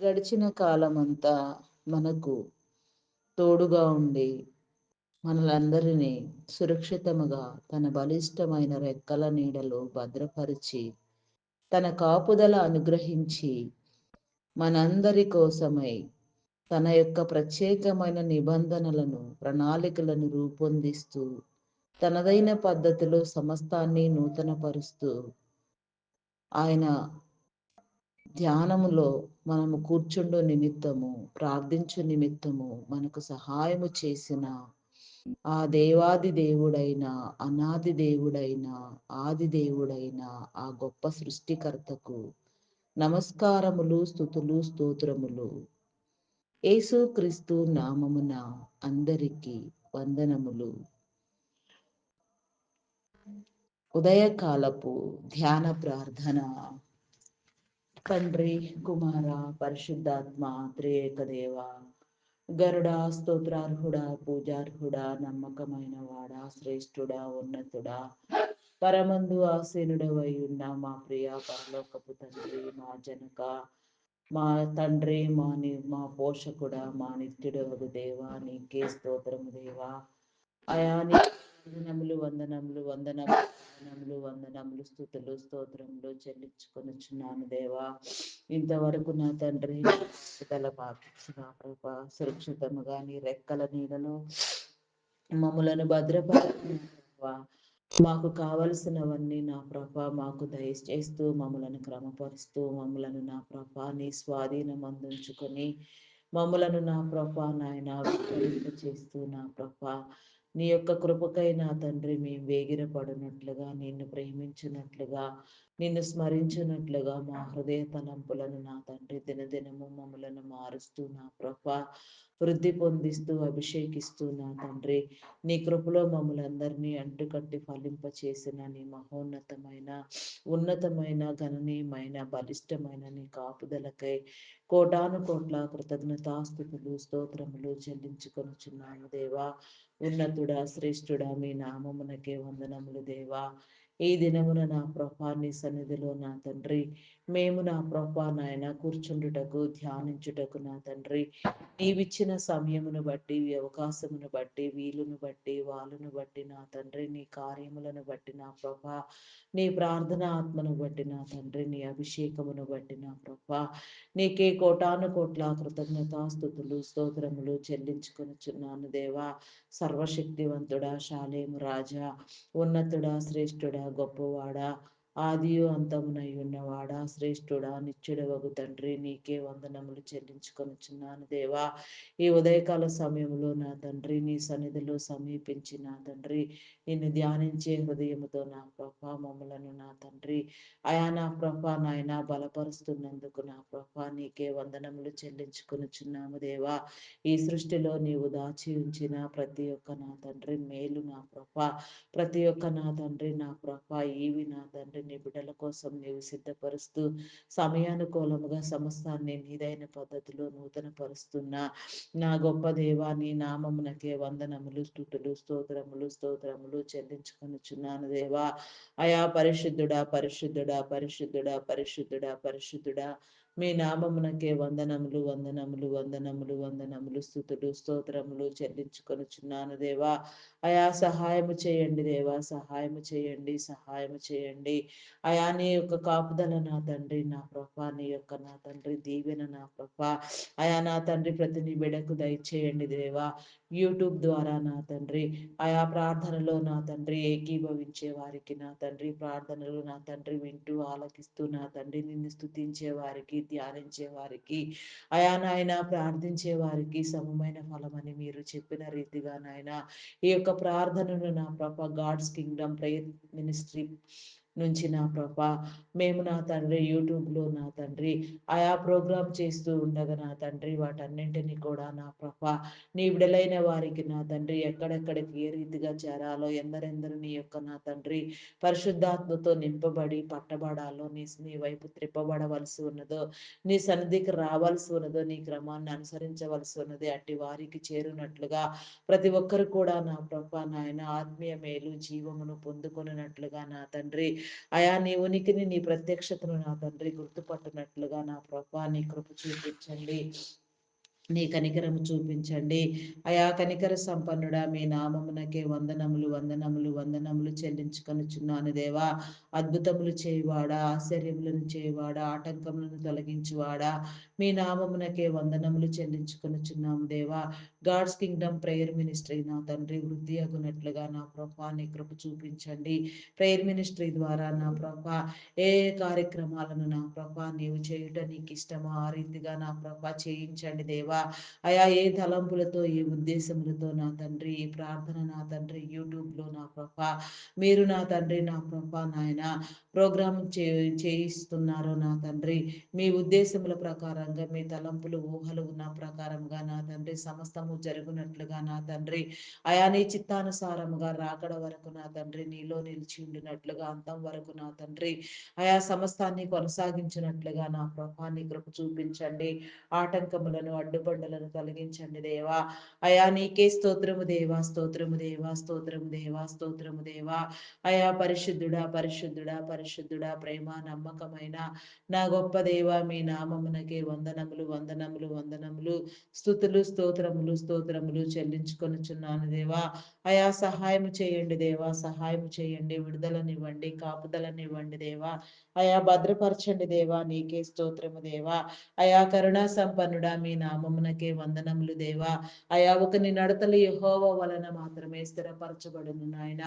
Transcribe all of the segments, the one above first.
గడిచిన కాలమంతా మనకు తోడుగా ఉండి మనలందరినీ సురక్షితముగా తన బలిష్టమైన రెక్కల నీడలో భద్రపరిచి తన కాపుదల అనుగ్రహించి మనందరి కోసమై తన యొక్క ప్రత్యేకమైన నిబంధనలను ప్రణాళికలను రూపొందిస్తూ తనదైన పద్ధతిలో సమస్తాన్ని నూతనపరుస్తూ ఆయన ధ్యానములో మనము కూర్చుండు నిమిత్తము ప్రార్థించు నిమిత్తము మనకు సహాయము చేసిన ఆ దేవాది దేవుడైన అనాది దేవుడైన ఆది దేవుడైన ఆ గొప్ప సృష్టికర్తకు నమస్కారములు స్తుతులు స్తోత్రములు. యేసుక్రీస్తు నామమున అందరికీ వందనములు. ఉదయకాలపు ధ్యాన ప్రార్థన. తండ్రి, కుమార, పరిశుద్ధాత్మ త్రియేక దేవ, గరుడా, స్తోత్రార్హుడా, పూజార్హుడా, నమ్మకమైన వాడా, శ్రేష్ఠుడా, ఉన్నతుడా, పరమందు ఆసీనుడవై ఉన్న మా ప్రియ పరలోకపు తండ్రి, మా జనక, మా తండ్రి, మా పోషకుడా, మా నిత్యుడవగు దేవా, నీకే స్తోత్రము దేవా. అయా నీ వందనములు వందనములు వందనములు వందనములు వందనములు స్తుతులు స్తోత్రములు చెల్లించుకొనుచున్నాను దేవా. ఇంతవరకు నా తండ్రి తల పాపించిన ప్రభా సురక్షితముగా నీ రెక్కల నీడలో మమ్ములను భద్రపరిచిన ప్రభా, మాకు కావలసినవన్నీ నా ప్రభా మాకు దయచేస్తూ మమ్మలను క్రమపరుస్తూ మమ్మలను నా ప్రభా నీ స్వాధీనం అందించుకొని మమ్మలను నా ప్రభా నాయన చేస్తూ నా ప్రభా నీ యొక్క కృపకై నా తండ్రి మేము వేగిరపడినట్లుగా నిన్ను ప్రేమించినట్లుగా నిన్ను స్మరించినట్లుగా మా హృదయ తలంపులను నా తండ్రి దినదినము మమ్మలను మారుస్తూ నా ప్రభా వృద్ధి పొందిస్తూ అభిషేకిస్తూ నా తండ్రి నీ కృపలో మమ్మలందరినీ అంటుకట్టి ఫలింప చేసిన నీ మహోన్నతమైన ఉన్నతమైన గణనీయమైన బలిష్టమైన నీ కాపుదలకై కోటాను కోట్ల కృతజ్ఞతాస్తుతులు స్తోత్రములు చెల్లించుకొనుచున్నాను దేవా. ఉన్నతుడా, శ్రేష్ఠుడా, మీ నామమునకే వందనములు దేవా. ఈ దినమున నా ప్రభా నీ సన్నిధిలో నా తండ్రి మేము నా ప్రభా నాయన కూర్చుండుటకు ధ్యానించుటకు నా తండ్రి నీవిచ్చిన సమయమును బట్టి అవకాశమును బట్టి వీలును బట్టి వాళ్ళను బట్టి నా తండ్రి నీ కార్యములను బట్టి నా ప్రభా నీ ప్రార్థన ఆత్మను బట్టి నా తండ్రి నీ అభిషేకమును బట్టి నా ప్రభా నీకే కోటాను కోట్ల కృతజ్ఞతాస్తుతులు స్తోత్రములు చెల్లించుకొనుచున్నాను దేవా. సర్వశక్తివంతుడా, శాలేము రాజా, ఉన్నతుడా, శ్రేష్ఠుడా, గొప్పవాడా, ఆదియు అంతమునై ఉన్నవాడా, శ్రేష్ఠుడా, నిత్యుడవగు తండ్రి నీకే వందనములు చెల్లించుకొనుచున్నాను దేవా. ఈ ఉదయకాల సమయంలో నా తండ్రి నీ సన్నిధిలో సమీపించి నా తండ్రి నిన్ను ధ్యానించే హృదయముతో నా ప్రభా మమ్మలను నా తండ్రి అయా నా ప్రభా నాయన బలపరుస్తున్నందుకు నా ప్రభా నీకే వందనములు చెల్లించుకొనుచున్నాము దేవా. ఈ సృష్టిలో నీవు దాచి ఉంచిన ప్రతి ఒక్క నా తండ్రి మేలు నా ప్రభా ప్రతి ఒక్క నా తండ్రి నా ప్రభా ఈవి నా తండ్రి నీ బిడ్డల కోసం నీవు సిద్ధపరుస్తూ సమయానుకూలముగా సమస్తాన్ని నీదైన పద్ధతిలో నూతన పరుస్తున్నా నా గొప్ప దేవా నీ నామమునకే వందనములు స్తుతులు స్తోత్రములు స్తోత్రములు చెల్లించుకొనుచున్నాను దేవా. అయా పరిశుద్ధుడా పరిశుద్ధుడా పరిశుద్ధుడా పరిశుద్ధుడా పరిశుద్ధుడా మీ నామమునకే వందనములు వందనములు వందనములు వందనములు స్తుతులు స్తోత్రములు చెల్లించుకొనుచున్నాను దేవా. అయా సహాయము చేయండి దేవా, సహాయము చేయండి, సహాయము చేయండి. అయా నీ యొక్క కాపుదల నా తండ్రి నా ప్రభా నీ యొక్క నా తండ్రి దీవెన నా ప్రభా అయా నా తండ్రి ప్రతి నీ బిడకు దయచేయండి దేవా. యూట్యూబ్ ద్వారా నా తండ్రి ఆయా ప్రార్థనలో నా తండ్రి ఏకీభవించే వారికి నా తండ్రి ప్రార్థనలు నా తండ్రి వింటూ ఆలకిస్తూ నా తండ్రి నిన్ను స్తుతించే వారికి ధ్యానించే వారికి అయా నాయన ప్రార్థించే వారికి సమమైన ఫలమని మీరు చెప్పిన రీతిగా నాయన ఈ యొక్క ప్రార్థనను నా ప్రభ గాడ్స్ కింగ్డమ్ ప్రేయర్ మినిస్ట్రీ నుంచి నా ప్రభా మేము నా తండ్రి యూట్యూబ్లో నా తండ్రి ఆయా ప్రోగ్రామ్ చేస్తూ ఉండగా నా తండ్రి వాటన్నింటినీ కూడా నా ప్రభా నీ విడలైన వారికి నా తండ్రి ఎక్కడెక్కడికి ఏ రీతిగా చేరాలో ఎందరెందరు నీ యొక్క నా తండ్రి పరిశుద్ధాత్మతో నింపబడి పట్టబడాలో నీ వైపు త్రిప్పబడవలసి ఉన్నదో నీ సన్నిధికి రావాల్సి ఉన్నదో నీ క్రమాన్ని అనుసరించవలసి ఉన్నది అట్టి వారికి చేరునట్లుగా ప్రతి ఒక్కరు కూడా నా ప్రభా నాయన ఆత్మీయ మేలు జీవమును పొందుకొనినట్లుగా నా తండ్రి అయా నీ ఉనికిని, నీ ప్రత్యక్షతను నా తండ్రి గుర్తుపట్టినట్లుగా నా ప్రభా నీ కృప చూపించండి. నీ కనికరము చూపించండి. అయా కనికర సంపన్నుడా మీ నామమునకే వందనములు వందనములు వందనములు చెల్లించుకొనుచున్నాను దేవా. అద్భుతములు చేయువాడా, ఆశ్చర్యములను చేయువాడా, ఆటంకములను తొలగించువాడా, మీ నామమునకే వందనములు చెల్లించుకొనుచున్నాము దేవా. గాడ్స్ కింగ్డమ్ ప్రేయర్ మినిస్ట్రీ నా తండ్రి వృద్ధి అగునట్లుగా నా ప్రభా నీ కృప చూపించండి. ప్రేయర్ మినిస్ట్రీ ద్వారా నా ప్రభా ఏ ఏ కార్యక్రమాలను నా ప్రభా నీవు చేయుట నీకు ఇష్టమో ఆ రీతిగా నా ప్రభా చేయించండి దేవా. అయా ఏ తలంపులతో ఏ ఉద్దేశములతో నా తండ్రి ఈ ప్రార్థన నా తండ్రి యూట్యూబ్లో నా ప్రభా మీరు నా తండ్రి నా ప్రభా నాయన ప్రోగ్రామ్ చేయిస్తున్నారో నా తండ్రి మీ ఉద్దేశముల ప్రకారంగా మీ తలంపులు ఊహలు ఉన్న ప్రకారంగా నా తండ్రి సమస్తము జరుగునట్లుగా నా తండ్రి అయా నీ చిత్తానుసారముగా రాకడ వరకు నా తండ్రి నీలో నిలిచి ఉండినట్లుగా అంతం వరకు నా తండ్రి అయా సమస్తాన్ని కొనసాగించినట్లుగా నా ప్రభా నీ కృప చూపించండి. ఆటంకములను అడ్డుబండలను తొలగించండి దేవా. అయా నీకే స్తోత్రము దేవా, స్తోత్రము దేవా, స్తోత్రము దేవా, స్తోత్రము దేవా. అయా పరిశుద్ధుడా పరిశుద్ధుడా పరిశుద్ధుడా ప్రేమ నమ్మకమైన నా గొప్ప దేవా మీ నామమునకే వందనములు వందనములు వందనములు స్తుతులు స్తోత్రములు స్తోత్రములు చెల్లించుకొనుచున్నాను దేవా. అయా సహాయం చేయండి దేవా, సహాయం చేయండి, విడుదలనివ్వండి, కాపుదలనివ్వండి దేవా. అయా భద్రపరచండి దేవా, నీకే స్తోత్రము దేవా. అయా కరుణా సంపన్నుడా మీ నామమునకే వందనములు దేవా. అయా ఒకని నడతలు యెహోవా వలన మాత్రమే స్థిరపరచబడును నాయన.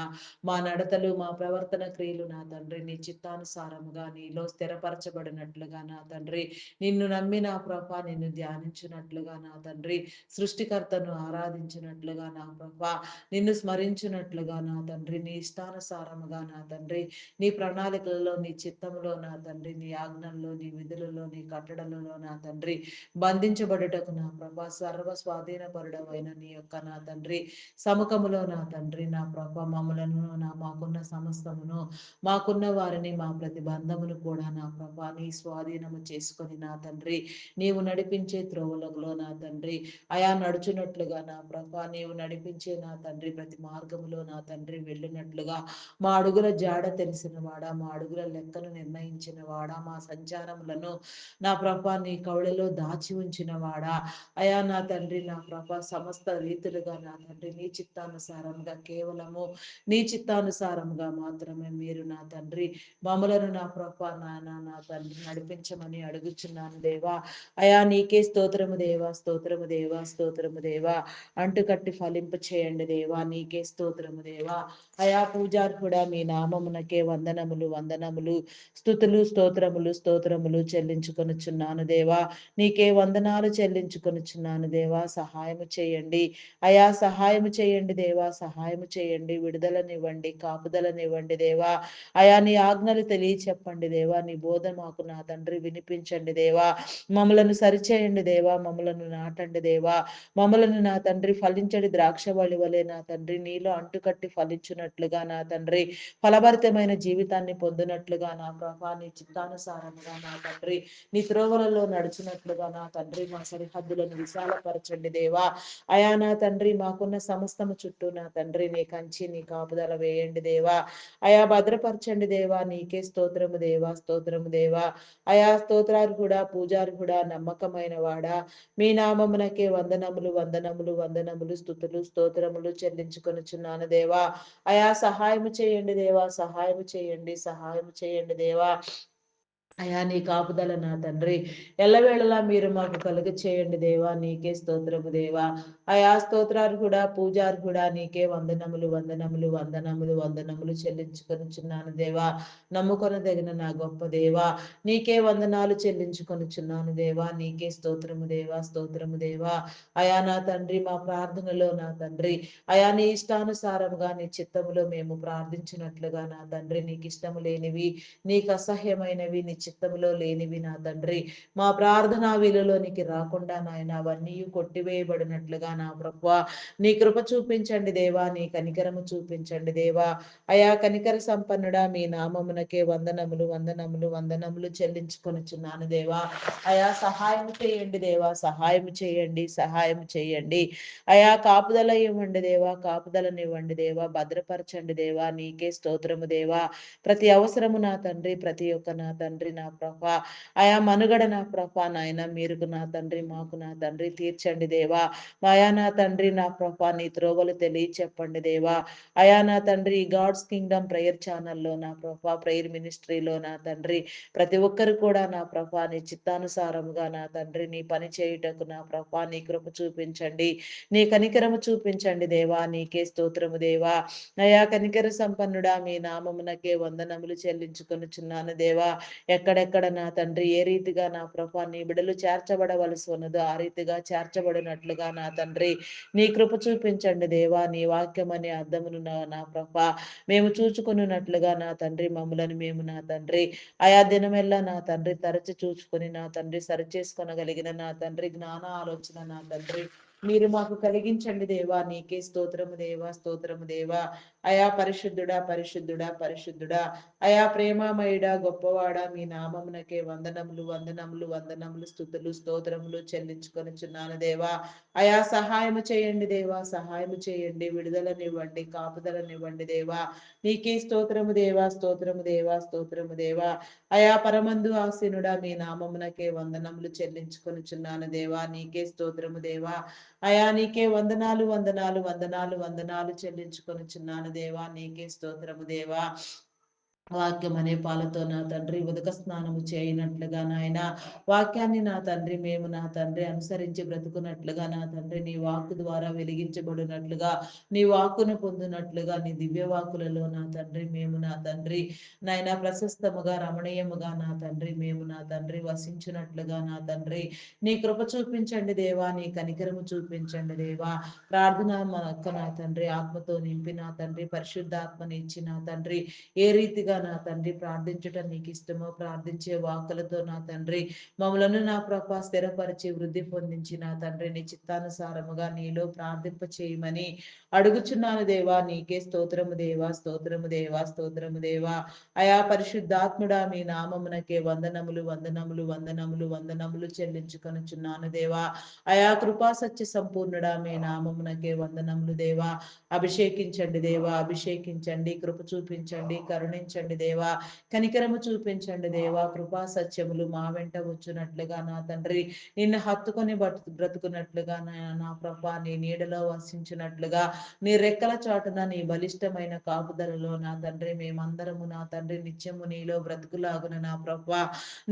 మా నడతలు మా ప్రవర్తన క్రియలు నా తండ్రి నీ చిత్తానుసారముగా నీలో స్థిరపరచబడినట్లుగా నా తండ్రి నిన్ను నమ్మి నా ప్రభా నిన్ను ధ్యానించినట్లుగా నా తండ్రి సృష్టికర్తను ఆరాధించినట్లుగా నా ప్రభా నిన్ను స్మరించినట్లుగా నా తండ్రి నీ ఇష్టానుసారముగా నా తండ్రి నీ ప్రణాళికలలో నీ చిత్తములో నా తండ్రి నీ ఆజ్ఞల్లో నీ విధులలో నీ కట్టడలలో నా తండ్రి బంధించబడుటకు నా ప్రభా సర్వ స్వాధీనపరుడవైన నీ యొక్క నా తండ్రి సముఖములో నా తండ్రి నా ప్రభా మమ్మలను మాకున్న సమస్తమును మాకున్న వారిని మా ప్రతిబంధమును కూడా నా ప్రభా నీ స్వాధీనము చేసుకొని నా తండ్రి నీవు నడిపించే త్రోవలలో నా తండ్రి అయా నడుచునట్లుగా నా ప్రభా నీవు నడిపించే నా తండ్రి ప్రతి మార్గములో నా తండ్రి వెళ్ళినట్లుగా మా అడుగుల జాడ తెలిసిన వాడా, మా అడుగుల లెక్కను నిర్ణయించిన వాడా, మా సంచారములను నా ప్రభా నీ కౌళలో దాచి ఉంచిన వాడా. అయా నా తండ్రి నా ప్రభా సమస్త రీతులుగా నా తండ్రి నీ చిత్తానుసారంగా కేవలము నీ చిత్తానుసారంగా మాత్రమే మీరు నా తండ్రి మమ్మలను నా ప్రభా నా తండ్రి నడిపించమని అడుగుచున్నాను దేవా. అయా నీకే స్తోత్రము దేవా, స్తోత్రము దేవా, స్తోత్రము దేవా. అంటుకట్టి ఫలింప చేయండి దేవా, నీకే స్తోత్రము దేవా. అయా పూజార్హుడా మీ నామమునకే వందనములు వందనములు స్తుతులు స్తోత్రములు స్తోత్రములు చెల్లించుకొనుచున్నాను దేవా. నీకే వందనాలు చెల్లించుకొనుచున్నాను దేవా. సహాయము చేయండి అయా, సహాయము చేయండి దేవా, సహాయము చేయండి, విడుదలనివ్వండి, కాపుదలనివ్వండి దేవా. అయా నీ ఆజ్ఞలు తెలియచెప్పండి దేవా, నీ బోధ మాకు నా తండ్రి వినిపించండి దేవా. మమ్మలను సరిచేయండి దేవా, మమ్మలను నాటండి దేవా. మమ్మలను నా తండ్రి ఫలించడి ద్రాక్షవళి వలె నా తండ్రి నీలో అంటుకట్టి ఫలించున్నట్లుగా నా తండ్రి ఫలభరితమైన జీవితాన్ని పొందినట్లుగా నా ప్రభా నీ చిత్తానుసారముగా నా తండ్రి నీ త్రోవలలో నడిచినట్లుగా నా తండ్రి మా సరిహద్దులను విశాలపరచండి దేవా. అయా నా తండ్రి మాకున్న సమస్తము చుట్టూ నా తండ్రి నీ కంచి నీ కాపుదల వేయండి దేవా. అయా భద్రపరచండి దేవా, నీకే స్తోత్రము దేవా, స్తోత్రము దేవా. అయా స్తోత్రార్హుడా పూజార్హుడా నమ్మకమైన వాడా మీ నామమునకే వందనములు వందనములు వందనములు స్తుతులు స్తోత్రములు చెల్లించుకొనుచున్నాను దేవా. అయా సహాయము చేయండి దేవా, సహాయము చేయండి, సహాయము చేయండి దేవా. అయా నీ కాపుదల నా తండ్రి ఎల్లవేళలా మీరు మాకు కలుగ చేయండి దేవా, నీకే స్తోత్రము దేవా. అయా స్తోత్రార్హుడా పూజార్హుడా నీకే వందనములు వందనములు వందనములు వందనములు చెల్లించుకొనుచున్నాను దేవా. నమ్ముకొనదగిన నా గొప్ప దేవా నీకే వందనాలు చెల్లించుకొనుచున్నాను దేవా. నీకే స్తోత్రము దేవా, స్తోత్రము దేవా. అయా నా తండ్రి మా ప్రార్థనలో నా తండ్రి అయా నీ ఇష్టానుసారముగా నీ చిత్తములో మేము ప్రార్థించినట్లుగా నా తండ్రి నీకు ఇష్టము లేనివి నీకు అసహ్యమైనవి నీ చిత్తములో లేనివి నా తండ్రి మా ప్రార్థన విలువలోనికి రాకుండా నాయన అవన్నీ కొట్టివేయబడినట్లుగా నా ప్రభువా నీ కృప చూపించండి దేవా, నీ కనికరము చూపించండి దేవా. అయా కనికర సంపన్నుడా మీ నామమునకే వందనములు వందనములు వందనములు చెల్లించుకొనుచున్నాను దేవా. అయా సహాయం చేయండి దేవా, సహాయం చేయండి, సహాయం చేయండి. అయా కాపుదల ఇవ్వండి దేవా, కాపుదలనివ్వండి దేవా, భద్రపరచండి దేవా, నీకే స్తోత్రము దేవా. ప్రతి అవసరము నా తండ్రి, ప్రతి ఒక్క నా తండ్రి నా ప్రభా అయా మనుగడ నా ప్రభా నాయన మీరుకు నా తండ్రి మాకు నా తండ్రి తీర్చండి దేవా. అయా నా తండ్రి నా ప్రభా నీ త్రోవలు చెప్పండి దేవా. అయా నా తండ్రి గాడ్స్ కింగ్డమ్ ప్రేయర్ ఛానల్లో నా ప్రభా ప్రేయర్ మినిస్ట్రీలో నా తండ్రి ప్రతి ఒక్కరు కూడా నా ప్రభా నీ చిత్తానుసారముగా నా తండ్రి నీ పని చేయుటకు నా ప్రభా నీ కృప చూపించండి, నీ కనికరము చూపించండి దేవా, నీకే స్తోత్రము దేవా. అయా కనికర సంపన్నుడా మీ నామమునకే వందనములు చెల్లించుకొనుచున్నాను దేవా. ఎక్కడెక్కడ నా తండ్రి ఏ రీతిగా నా ప్రభా నీ బిడలు చేర్చబడవలసి ఉన్నదో ఆ రీతిగా చేర్చబడినట్లుగా నా తండ్రి నీ కృప చూపించండి దేవా. నీ వాక్యం అనే అర్థమును నా ప్రభా మేము చూచుకున్నట్లుగా నా తండ్రి మమ్ములను మేము నా తండ్రి ఆయా దినమెల్లా నా తండ్రి తరచి చూచుకొని నా తండ్రి సరిచేసుకొనగలిగిన నా తండ్రి జ్ఞాన ఆలోచన నా తండ్రి మీరు మాకు కలిగించండి దేవా, నీకే స్తోత్రము దేవా, స్తోత్రము దేవా. అయా పరిశుద్ధుడా పరిశుద్ధుడా పరిశుద్ధుడా అయా ప్రేమామయుడా గొప్పవాడా మీ నామమునకే వందనములు వందనములు వందనములు స్తుతులు స్తోత్రములు చెల్లించుకొనుచున్నాను దేవా. అయా సహాయము చేయండి దేవా, సహాయము చేయండి, విడుదలనివ్వండి, కాపుదలనివ్వండి దేవా. నీకే స్తోత్రము దేవా, స్తోత్రము దేవా, స్తోత్రము దేవా. అయా పరమందు ఆసీనుడా మీ నామమునకే వందనములు చెల్లించుకొనుచున్నాను దేవా, నీకే స్తోత్రము దేవా. అయా నీకే వందనాలు వందనాలు వందనాలు వందనాలు చెల్లించుకొనుచున్నాను దేవా, నీకే స్తోత్రము దేవా. వాక్యం అనే పాలతో నా తండ్రి ఉదక స్నానము చేయనట్లుగా నాయన వాక్యాన్ని నా తండ్రి మేము నా తండ్రి అనుసరించి బ్రతుకున్నట్లుగా నా తండ్రి నీ వాక్కు ద్వారా వెలిగించబడినట్లుగా నీ వాక్కును పొందినట్లుగా నీ దివ్య వాక్కులలో నా తండ్రి మేము నా తండ్రి నాయన ప్రశస్తముగా రమణీయముగా నా తండ్రి మేము నా తండ్రి వసించినట్లుగా నా తండ్రి నీ కృప చూపించండి దేవా, నీ కనికరము చూపించండి దేవా. ప్రార్థన మా అక్క నా తండ్రి ఆత్మతో నింపి నా తండ్రి పరిశుద్ధాత్మని ఇచ్చి నా తండ్రి ఏ రీతిగా నా తండ్రి ప్రార్థించటం నీకు ఇష్టమో ప్రార్థించే వాక్కులతో నా తండ్రి మమ్మలను నా ప్రభా స్థిరపరిచి వృద్ధి పొందించి నా తండ్రి నీ చిత్తానుసారముగా నీలో ప్రార్థింప చేయమని అడుగుచున్నాను దేవా, నీకే స్తోత్రము దేవా, స్తోత్రము దేవా, స్తోత్రము దేవా. అయా పరిశుద్ధాత్ముడా మీ నామమునకే వందనములు వందనములు వందనములు వందనములు చెల్లించుకొనుచున్నాను దేవా. అయా కృపా సత్య సంపూర్ణుడా మీ నామమునకే వందనములు దేవా. అభిషేకించండి దేవా, అభిషేకించండి, కృప చూపించండి, కరుణించండి దేవా, కనికరము చూపించండి దేవా. కృపా సత్యములు మా వెంట వచ్చునట్లుగా నా తండ్రి నిన్ను హత్తుకొని బ్రతుకున్నట్లుగా నా ప్రభా నీ నీడలో వసించినట్లుగా నీ రెక్కల చాటున నీ బలిష్టమైన కాపుదలలో నా తండ్రి మేమందరము నా తండ్రి నిత్యము నీలో బ్రతుకులాగున నా ప్రభా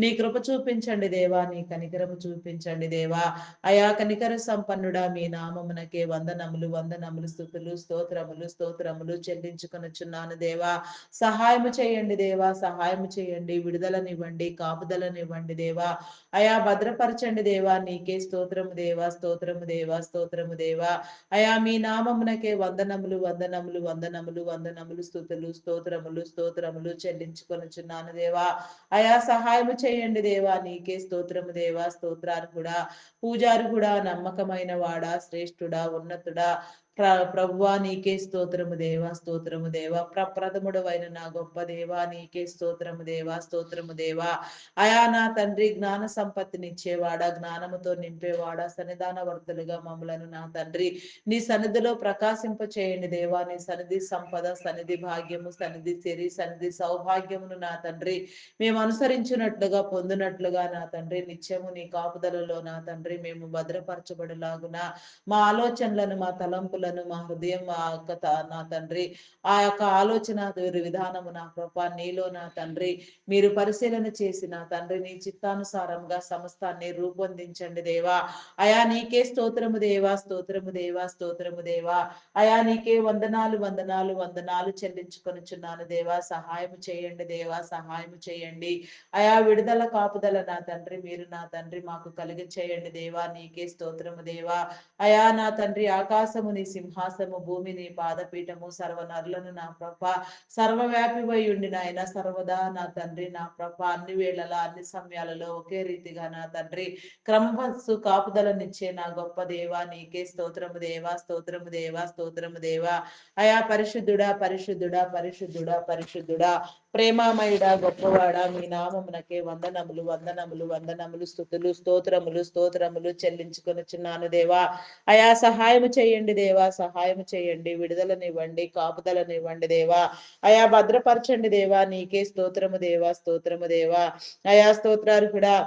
నీ కృప చూపించండి దేవా, నీ కనికరము చూపించండి దేవా. అయా కనికర సంపన్నుడా మీ నామమునకే వందనములు వందనములు స్తుతులు స్తోత్రములు స్తోత్రములు చెల్లించుకొనుచున్నాను దేవా. సహాయము చేయండి దేవా, సహాయము చేయండి, విడుదలనివ్వండి, కాపుదలనివ్వండి దేవా. అయా భద్రపరచండి దేవా, నీకే స్తోత్రము దేవా, స్తోత్రము దేవా, స్తోత్రము దేవా. అయా మీ నామమునకే వందనములు వందనములు వందనములు వందనములు స్తుతులు స్తోత్రములు స్తోత్రములు చెల్లించుకొనుచున్నాను దేవా. అయా సహాయము చేయండి దేవా, నీకే స్తోత్రము దేవా, స్తోత్రార్హుడా పూజార్హుడా నమ్మకమైన వాడా శ్రేష్ఠుడా ఉన్నతుడా ప్రభువా నీకే స్తోత్రము దేవా, స్తోత్రము దేవా. ప్రప్రథముడవైన నా గొప్ప దేవా నీకే స్తోత్రము దేవా, స్తోత్రము దేవా. అయా నా తండ్రి జ్ఞాన సంపత్తినిచ్చేవాడా, జ్ఞానముతో నింపేవాడా, సన్నిధాన వర్తలుగా మమ్మలను నా తండ్రి నీ సన్నిధిలో ప్రకాశింప చేయండి దేవా. నీ సన్నిధి సంపద, సన్నిధి భాగ్యము, సన్నిధి సిరి, సన్నిధి సౌభాగ్యమును నా తండ్రి మేము అనుసరించినట్లుగా పొందినట్లుగా నా తండ్రి నిత్యము నీ కాపుదలలో నా తండ్రి మేము భద్రపరచబడలాగున మా ఆలోచనలను మా తలంపులను మా హృదయం మా యొక్క నా తండ్రి ఆ యొక్క ఆలోచన విధానము నా కృప నీలో నా తండ్రి మీరు పరిశీలన చేసి నా తండ్రి నీ చిత్తానుసారంగా సమస్తాన్ని రూపొందించండి దేవా. అయా నీకే స్తోత్రము దేవా, స్తోత్రము దేవా, స్తోత్రము దేవా. అయా నీకే వందనాలు వందనాలు వందనాలు చెల్లించుకొనుచున్నాను దేవా. సహాయము చేయండి దేవా, సహాయము చేయండి. అయా విడుదల కాపుదల నా తండ్రి మీరు నా తండ్రి మాకు కలిగి చేయండి దేవా, నీకే స్తోత్రము దేవా. అయా నా తండ్రి ఆకాశము నీ సింహాసము, భూమి నీ పాదపీఠము, సర్వనరులను నా ప్రభ సర్వవ్యాపివై ఉండి నాయన సర్వదా నా తండ్రి నా ప్రభ అన్ని వేళలా అన్ని సమయాలలో ఒకే రీతిగా నా తండ్రి క్రమపరుచు కాపుదలనిచ్చే నా గొప్ప దేవా నీకే స్తోత్రము దేవా, స్తోత్రము దేవా, స్తోత్రము దేవా. అయా పరిశుద్ధుడా, పరిశుద్ధుడా, పరిశుద్ధుడా, పరిశుద్ధుడా, ప్రేమామయుడా, గొప్పవాడా, మీ నామమునకే వందనములు, వందనములు, వందనములు, స్తుతులు, స్తోత్రములు, స్తోత్రములు చెల్లించుకొనుచున్నాను దేవా. అయా సహాయము చేయండి దేవా, సహాయము చేయండి, విడుదలనివ్వండి, కాపుదలనివ్వండి దేవా. అయా భద్రపరచండి దేవా, నీకే స్తోత్రము దేవా, స్తోత్రము దేవా. అయా స్తోత్రార్హుడా,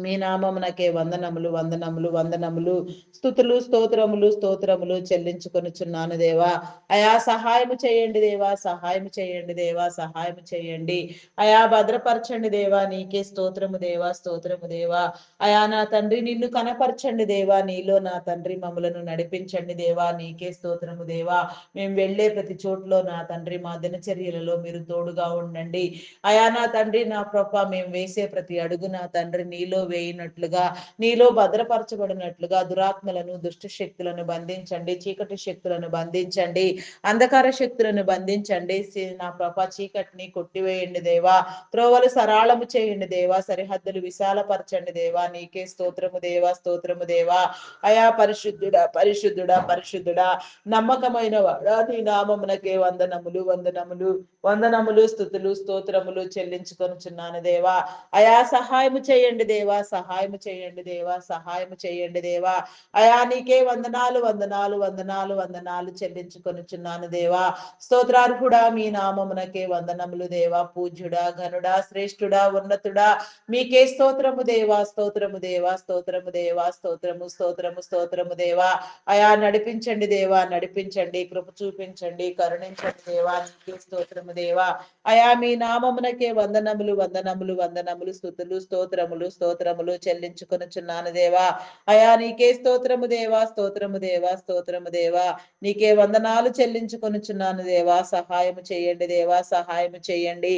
మీ నామమునకే వందనములు, వందనములు, వందనములు, స్తుతులు, స్తోత్రములు, స్తోత్రములు చెల్లించుకొనుచున్నాను దేవా. అయా సహాయము చేయండి దేవా, సహాయము చేయండి దేవా, సహాయము చేయండి. అయా భద్రపరచండి దేవా, నీకే స్తోత్రము దేవా, స్తోత్రము దేవా. అయా నా తండ్రి నిన్ను కనపరచండి దేవా, నీలో నా తండ్రి మమ్మలను నడిపించండి దేవా, నీకే స్తోత్రము దేవా. మేము వెళ్ళే ప్రతి చోట్లో నా తండ్రి మా దినచర్యలలో మీరు తోడుగా ఉండండి. అయా నా తండ్రి నా ప్రభ మేము వేసే ప్రతి అడుగు నా తండ్రి నీలో వేయినట్లుగా, నీలో భద్రపరచబడినట్లుగా దురాత్మలను, దుష్ట శక్తులను బంధించండి, చీకటి శక్తులను బంధించండి, అంధకార శక్తులను బంధించండి. నా ప్రభ చీకటిని కొట్టివేయండి దేవా, త్రోవలు సరాళము చేయండి దేవా, సరిహద్దులు విశాలపరచండి దేవా, నీకే స్తోత్రము దేవా, స్తోత్రము దేవా. అయా పరిశుద్ధుడా, పరిశుద్ధుడా, పరిశుద్ధుడా, నమ్మకమైన వాడా, నీ నామమునకే వందనములు, వందనములు, వందనములు, స్తుతులు, స్తోత్రములు చెల్లించుకొనుచున్నాను దేవా. అయా సహాయము చేయండి దేవా, సహాయము చేయండి దేవా, సహాయము చేయండి దేవా. అయా నీకే వందనాలు, వందనాలు, వందనాలు, వందనాలు చెల్లించుకొనుచున్నాను దేవా. స్తోత్రార్హుడా, మీ నామమునకే వందనములు దేవా, పూజ్యుడా, ఘనుడా, శ్రేష్ఠుడా, ఉన్నతుడా, మీకే స్తోత్రము దేవా, స్తోత్రము దేవా, స్తోత్రము దేవా, స్తోత్రము, స్తోత్రము, స్తోత్రము దేవా. అయా నడిపించండి దేవా, నడిపించండి, కృప చూపించండి, కరుణించండి దేవా, నీకే స్తోత్రము దేవా. అయా మీ నామమునకే వందనములు, వందనములు, వందనములు, స్తుతులు, స్తోత్రములు, స్తోత్రములు చెల్లించుకొనుచున్నాను దేవా. అయా నీకే స్తోత్రము దేవా, స్తోత్రము దేవా, స్తోత్రము దేవా. నీకే వందనాలు చెల్లించుకొనుచున్నాను దేవా. సహాయము చేయండి దేవా, సహాయము చేయండి.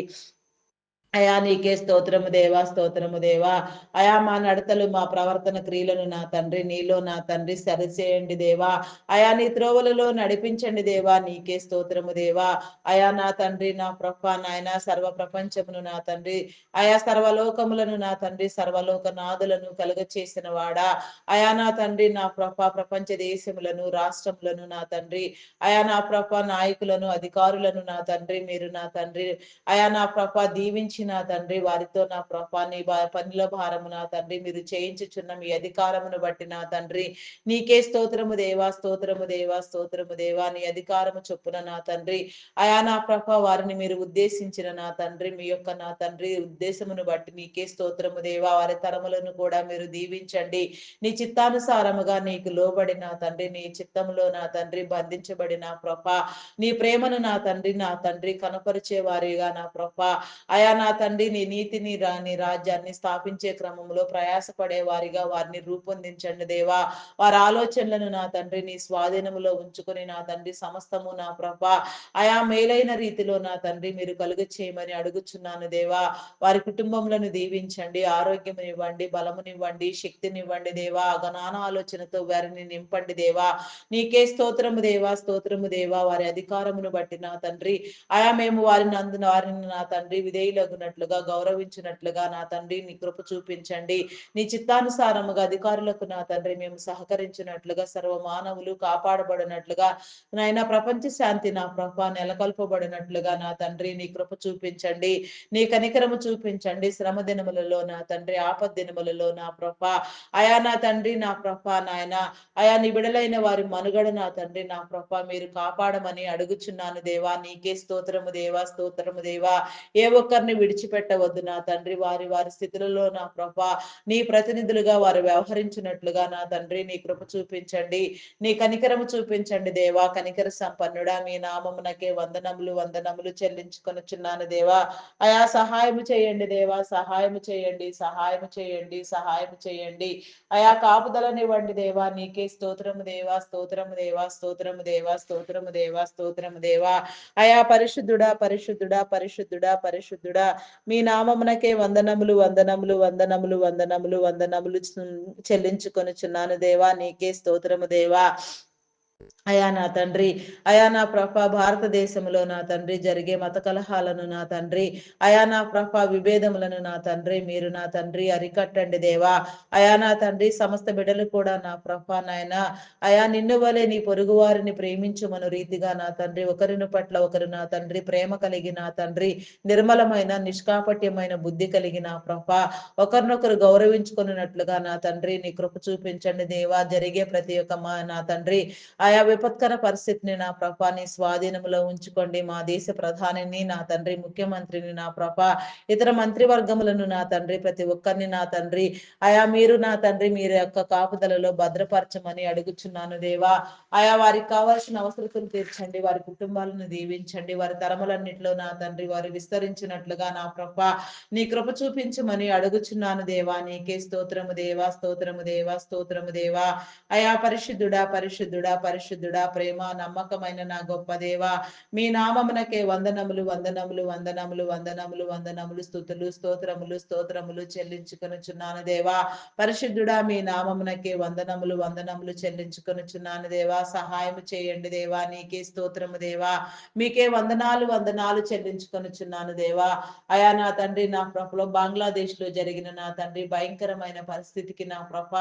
అయా నీకే స్తోత్రము దేవా, స్తోత్రము దేవా. అయా మా నడతలు, మా ప్రవర్తన క్రియలను నా తండ్రి నీలో నా తండ్రి సరిచేయండి దేవా. అయా నీ త్రోవలలో నడిపించండి దేవా, నీకే స్తోత్రము దేవా. అయా నా తండ్రి నా ప్రభ నాయన సర్వ ప్రపంచమును నా తండ్రి, అయా సర్వలోకములను నా తండ్రి, సర్వలోక నాదులను కలుగ చేసిన వాడా. అయా నా తండ్రి నా ప్రభ ప్రపంచ దేశములను, రాష్ట్రములను నా తండ్రి, అయా నా ప్రభ నాయకులను, అధికారులను నా తండ్రి మీరు నా తండ్రి, అయా నా ప్రభ దీవించి నా తండ్రి వారితో నా ప్రభా నీ పనిల భారము నా తండ్రి మీరు చేయించుచున్న మీ అధికారమును బట్టి నా తండ్రి నీకే స్తోత్రము దేవా, స్తోత్రము దేవా, స్తోత్రము దేవా. నీ అధికారము చొప్పున నా తండ్రి అయా నా ప్రభ వారిని మీరు ఉద్దేశించిన నా తండ్రి మీ యొక్క నా తండ్రి ఉద్దేశమును బట్టి నీకే స్తోత్రము దేవా. వారి తరములను కూడా మీరు దీవించండి. నీ చిత్తానుసారముగా నీకు లోబడి నా తండ్రి నీ చిత్తములో నా తండ్రి బంధించబడిన ప్రభ నీ ప్రేమను నా తండ్రి కనపరిచే వారిగా నా ప్రభ అయా నా తండ్రి నీ నీతిని నీ రాజ్యాన్ని స్థాపించే క్రమంలో ప్రయాసపడే వారిగా వారిని రూపొందించండి దేవా. వారి ఆలోచనలను నా తండ్రి నీ స్వాధీనములో ఉంచుకొని నా తండ్రి సమస్తము నా ప్రభ అయా మేలైన రీతిలో నా తండ్రి మీరు కలుగ చేయమని అడుగుచున్నాను దేవా. వారి కుటుంబములను దీవించండి, ఆరోగ్యమునివ్వండి, బలమునివ్వండి, శక్తినివ్వండి దేవా. అగనాన ఆలోచనతో వారిని నింపండి దేవా. నీకే స్తోత్రము దేవా, స్తోత్రము దేవా. వారి అధికారమును బట్టి నా తండ్రి అయా మేము వారిని నా తండ్రి విధేయులగునట్లుగా గౌరవించినట్లుగా నా తండ్రి నీ కృప చూపించండి. నీ చిత్తానుసారముగా అధికారులకు నా తండ్రి మేము సహకరించినట్లుగా సర్వ మానవులు కాపాడబడినట్లుగా నాయన ప్రపంచ శాంతి నా ప్రభ నెలకొల్పబడినట్లుగా నా తండ్రి నీ కృప చూపించండి. నీ కనికరము చూపించండి. శ్రమ దినములలో నా తండ్రి ఆపద్ దినములలో నా ప్రభ అయా నా తండ్రి నా ప్రభ నాయన అయా నీ బిడలైన వారి మనుగడ నా తండ్రి నా ప్రభ మీరు కాపాడమని అడుగుచున్నాను దేవా. నీకే స్తోత్రము దేవా, స్తోత్రము దేవా. ఏ ఒక్కరిని విడిచిపెట్టవద్దు నా తండ్రి. వారి వారి స్థితులలో నా ప్రభ నీ ప్రతినిధులుగా వారు వ్యవహరించినట్లుగా నా తండ్రి నీ కృప చూపించండి. నీ కనికరము చూపించండి దేవా. కనికర సంపన్నుడా మీ నామమునకే వందనములు, వందనములు చెల్లించుకొనుచున్నాను దేవా. అయా సహాయము చేయండి దేవా, సహాయము చేయండి, సహాయము చేయండి, సహాయము చేయండి. అయా కాపుదలనివ్వండి దేవా. నీకే స్తోత్రము దేవా, స్తోత్రము దేవా, స్తోత్రము దేవా, స్తోత్రము దేవా, స్తోత్రము దేవా. అయా పరిశుద్ధుడా, పరిశుద్ధుడా, పరిశుద్ధుడా, పరిశుద్ధుడా, మీ నామమునకే వందనములు, వందనములు, వందనములు, వందనములు, వందనములు చెల్లించుకొనుచున్నాను దేవా. నీకే స్తోత్రము దేవా. అయా నా తండ్రి, అయా నా ప్రభ భారతదేశంలో నా తండ్రి జరిగే మత కలహాలను నా తండ్రి, అయా నా ప్రభ విభేదములను నా తండ్రి మీరు నా తండ్రి అరికట్టండి దేవా. అయా నా తండ్రి సమస్త బిడ్డలు కూడా నా ప్రభ నాయన అయా నిన్ను వలె నీ పొరుగు వారిని ప్రేమించుమను రీతిగా నా తండ్రి ఒకరిని పట్ల ఒకరు నా తండ్రి ప్రేమ కలిగి నా తండ్రి నిర్మలమైన నిష్కాపట్యమైన బుద్ధి కలిగి నా ప్రభ ఒకరినొకరు గౌరవించుకున్నట్లుగా నా తండ్రి నీ కృప చూపించండి దేవా. జరిగే ప్రతి ఒక్క నా తండ్రి ఆయా విపత్కర పరిస్థితిని నా ప్రభా నీ స్వాధీనంలో ఉంచుకోండి. మా దేశ ప్రధానిని నా తండ్రి, ముఖ్యమంత్రిని నా ప్రభా, ఇతర మంత్రివర్గములను నా తండ్రి, ప్రతి ఒక్కరిని నా తండ్రి ఆయా మీరు నా తండ్రి మీరు యొక్క కాపుదలలో భద్రపరచమని అడుగుచున్నాను దేవా. ఆయా వారికి కావాల్సిన అవసరతలు తీర్చండి, వారి కుటుంబాలను దీవించండి, వారి తరములన్నింటిలో నా తండ్రి వారు విస్తరించినట్లుగా నా ప్రభా నీ కృప చూపించమని అడుగుచున్నాను దేవా. నీకే స్తోత్రము దేవా, స్తోత్రము దేవా, స్తోత్రము దేవా. అయా పరిశుద్ధుడా, పరిశుద్ధుడా, పరిశుద్ధుడా, ప్రేమ నమ్మకమైన నా గొప్ప దేవ మీ నామమునకే వందనములు, వందనములు, వందనములు, వందనములు, వందనములు, స్తుతులు, స్తోత్రములు, స్తోత్రములు చెల్లించుకొనుచున్నాను దేవా. పరిశుద్ధుడా మీ నామమునకే వందనములు, వందనములు చెల్లించుకొనుచున్నాను దేవా. సహాయం చేయండి దేవా. నీకే స్తోత్రము దేవా. మీకే వందనాలు, వందనాలు చెల్లించుకొనుచున్నాను దేవా. అయా నా తండ్రి నా ప్రభలో బంగ్లాదేశ్ లో జరిగిన నా తండ్రి భయంకరమైన పరిస్థితికి నా ప్రభ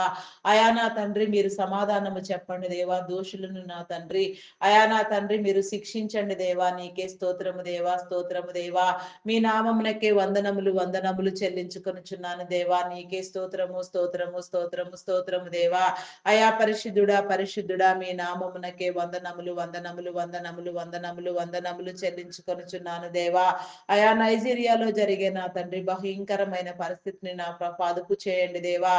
అయా నా తండ్రి మీరు సమాధానము చెప్పండి దేవా. దోషులను నా తండ్రి అయా నా తండ్రి మీరు శిక్షించండి దేవా. నీకే స్తోత్రము దేవా, స్తోత్రము దేవా. మీ నామమునకే వందనములు, వందనములు చెల్లించుకొనుచున్నాను దేవా. నీకే స్తోత్రము, స్తోత్రము, స్తోత్రము, స్తోత్రము దేవా. అయా పరిశుద్ధుడా, పరిశుద్ధుడా మీ నామమునకే వందనములు, వందనములు, వందనములు, వందనములు, వందనములు చెల్లించుకొనుచున్నాను దేవా. అయా నైజీరియాలో జరిగే నా తండ్రి భయంకరమైన పరిస్థితిని నా అదుపు చేయండి దేవా.